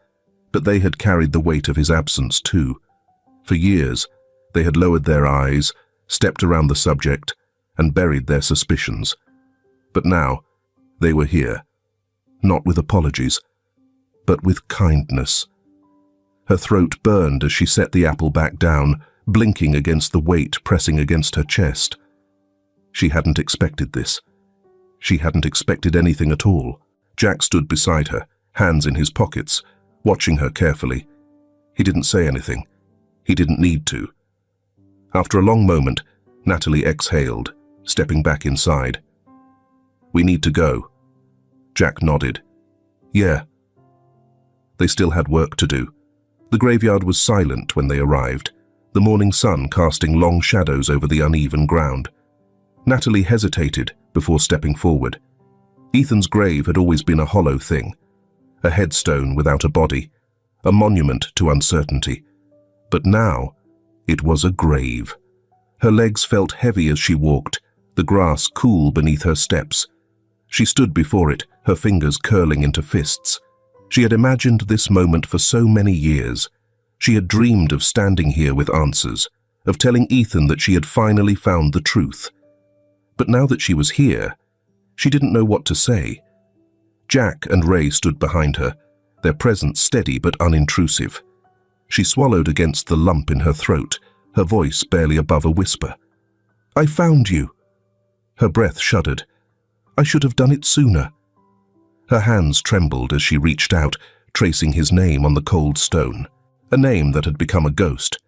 but they had carried the weight of his absence too. For years, they had lowered their eyes, stepped around the subject, and buried their suspicions. But now, they were here, not with apologies, but with kindness. Her throat burned as she set the apple back down, blinking against the weight pressing against her chest. She hadn't expected this. She hadn't expected anything at all. Jack stood beside her, hands in his pockets, watching her carefully. He didn't say anything. He didn't need to. After a long moment, Natalie exhaled, stepping back inside. "We need to go." Jack nodded. "Yeah." They still had work to do. The graveyard was silent when they arrived, the morning sun casting long shadows over the uneven ground. Natalie hesitated before stepping forward. Ethan's grave had always been a hollow thing, a headstone without a body, a monument to uncertainty. But now, it was a grave. Her legs felt heavy as she walked, the grass cool beneath her steps. She stood before it, her fingers curling into fists. She had imagined this moment for so many years. She had dreamed of standing here with answers, of telling Ethan that she had finally found the truth. But now that she was here, she didn't know what to say. Jack and Ray stood behind her, their presence steady but unintrusive. She swallowed against the lump in her throat, her voice barely above a whisper. "I found you." Her breath shuddered. "I should have done it sooner." Her hands trembled as she reached out, tracing his name on the cold stone, a name that had become a ghost.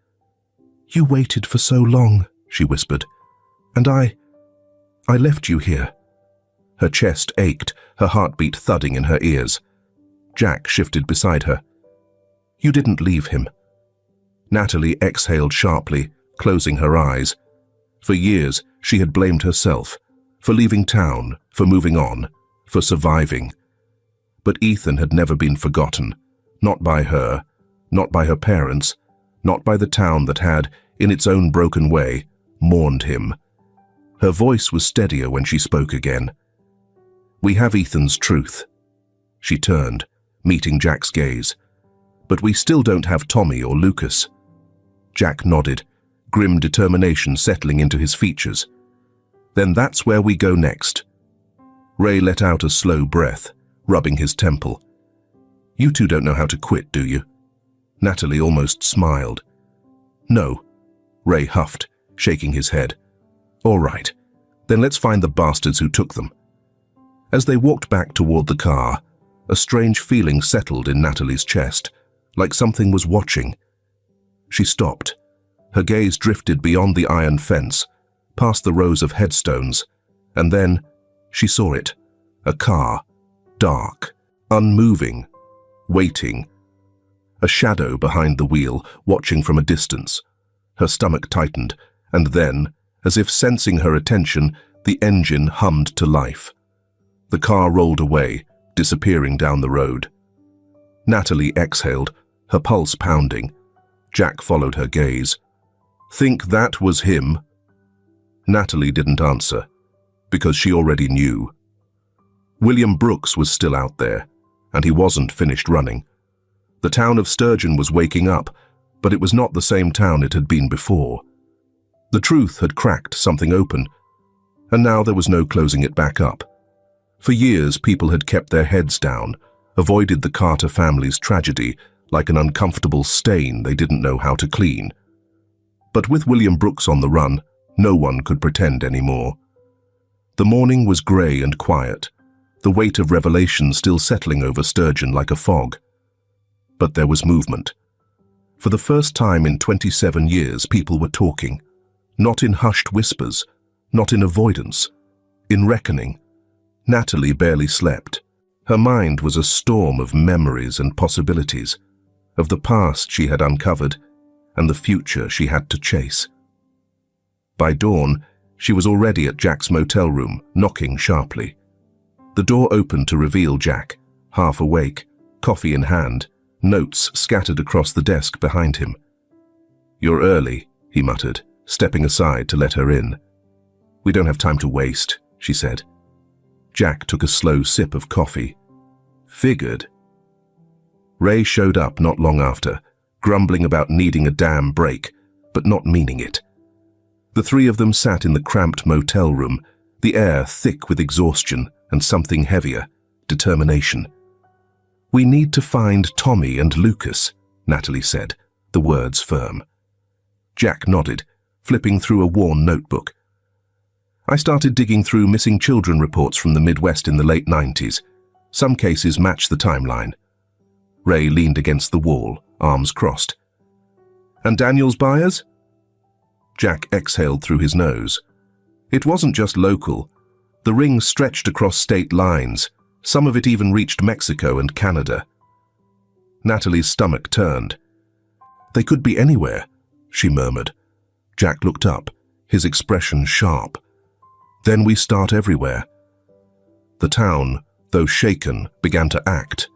"You waited for so long," she whispered, "and I left you here." Her chest ached, her heartbeat thudding in her ears. Jack shifted beside her. "You didn't leave him." Natalie exhaled sharply, closing her eyes. For years, she had blamed herself, for leaving town, for moving on, for surviving. But Ethan had never been forgotten, not by her, not by her parents, not by the town that had, in its own broken way, mourned him. Her voice was steadier when she spoke again. "We have Ethan's truth." She turned, meeting Jack's gaze. "But we still don't have Tommy or Lucas." Jack nodded, grim determination settling into his features. "Then that's where we go next." Ray let out a slow breath, rubbing his temple. "You two don't know how to quit, do you?" Natalie almost smiled. "No," Ray huffed, shaking his head. "All right, then let's find the bastards who took them." As they walked back toward the car, a strange feeling settled in Natalie's chest, like something was watching. She stopped. Her gaze drifted beyond the iron fence, past the rows of headstones, and then she saw it. A car, dark, unmoving, waiting. A shadow behind the wheel, watching from a distance. Her stomach tightened, and then, as if sensing her attention, the engine hummed to life. The car rolled away, disappearing down the road. Natalie exhaled, her pulse pounding. Jack followed her gaze. "Think that was him?" Natalie didn't answer, because she already knew. William Brooks was still out there, and he wasn't finished running. The town of Sturgeon was waking up, but it was not the same town it had been before. The truth had cracked something open, and now there was no closing it back up. For years, people had kept their heads down, avoided the Carter family's tragedy like an uncomfortable stain they didn't know how to clean. But with William Brooks on the run, no one could pretend anymore. The morning was grey and quiet, the weight of revelation still settling over Sturgeon like a fog. But there was movement. For the first time in 27 years, people were talking, not in hushed whispers, not in avoidance, in reckoning. Natalie barely slept. Her mind was a storm of memories and possibilities, of the past she had uncovered and the future she had to chase. By dawn, she was already at Jack's motel room, knocking sharply. The door opened to reveal Jack, half awake, coffee in hand, notes scattered across the desk behind him. "You're early," he muttered, stepping aside to let her in. "We don't have time to waste," she said. Jack took a slow sip of coffee. "Figured." Ray showed up not long after, grumbling about needing a damn break, but not meaning it. The three of them sat in the cramped motel room, the air thick with exhaustion and something heavier, determination. "We need to find Tommy and Lucas," Natalie said, the words firm. Jack nodded, flipping through a worn notebook. "I started digging through missing children reports from the Midwest in the late 90s. Some cases match the timeline." Ray leaned against the wall, arms crossed. "And Daniel's buyers?" Jack exhaled through his nose. It wasn't just local. The ring stretched across state lines. Some of it even reached Mexico and Canada. Natalie's stomach turned. "They could be anywhere," she murmured. Jack looked up, his expression sharp. "Then we start everywhere." The town, though shaken, began to act.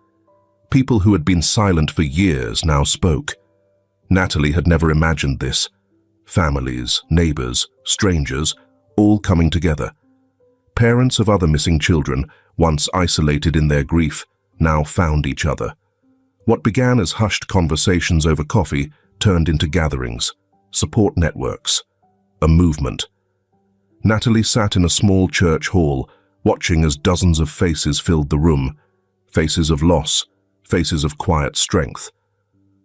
People who had been silent for years now spoke. Natalie had never imagined this. Families, neighbors, strangers, all coming together. Parents of other missing children, once isolated in their grief, now found each other. What began as hushed conversations over coffee turned into gatherings, support networks, a movement. Natalie sat in a small church hall, watching as dozens of faces filled the room, faces of loss, faces of quiet strength.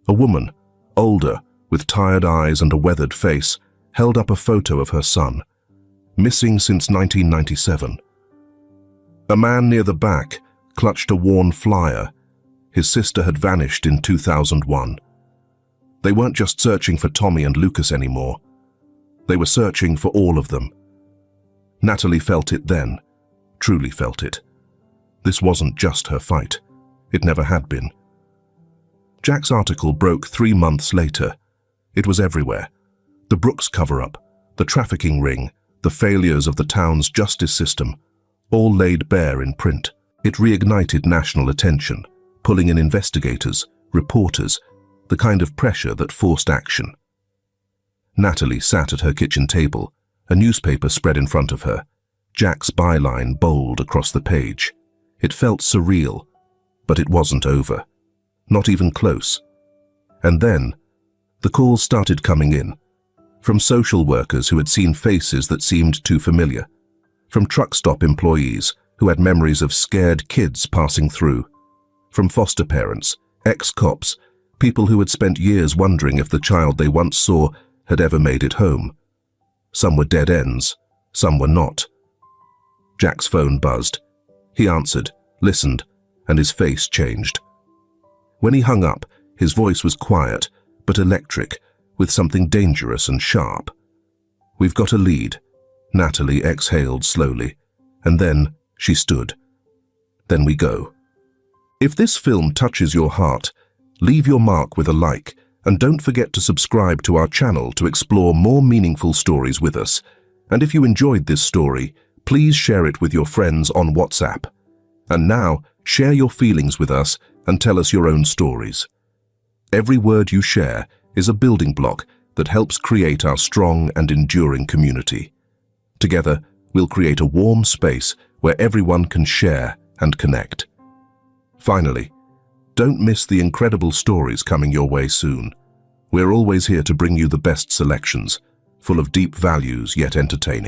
A woman, older, with tired eyes and a weathered face, held up a photo of her son, missing since 1997. A man near the back clutched a worn flyer. His sister had vanished in 2001. They weren't just searching for Tommy and Lucas anymore. They were searching for all of them. Natalie felt it then, truly felt it. This wasn't just her fight. It never had been. Jack's article broke 3 months later. It was everywhere. The Brooks cover-up, the trafficking ring, the failures of the town's justice system, all laid bare in print. It reignited national attention, pulling in investigators, reporters, the kind of pressure that forced action. Natalie sat at her kitchen table, a newspaper spread in front of her, Jack's byline bold across the page. It felt surreal, but it wasn't over. Not even close. And then, the calls started coming in, from social workers who had seen faces that seemed too familiar, from truck stop employees who had memories of scared kids passing through, from foster parents, ex-cops, people who had spent years wondering if the child they once saw had ever made it home. Some were dead ends, some were not. Jack's phone buzzed. He answered, listened, and his face changed. When he hung up, his voice was quiet, but electric, with something dangerous and sharp. "We've got a lead," Natalie exhaled slowly, and then she stood. "Then we go." If this film touches your heart, leave your mark with a like, and don't forget to subscribe to our channel to explore more meaningful stories with us. And if you enjoyed this story, please share it with your friends on WhatsApp. And now, share your feelings with us and tell us your own stories. Every word you share is a building block that helps create our strong and enduring community. Together, we'll create a warm space where everyone can share and connect. Finally, don't miss the incredible stories coming your way soon. We're always here to bring you the best selections, full of deep values yet entertaining.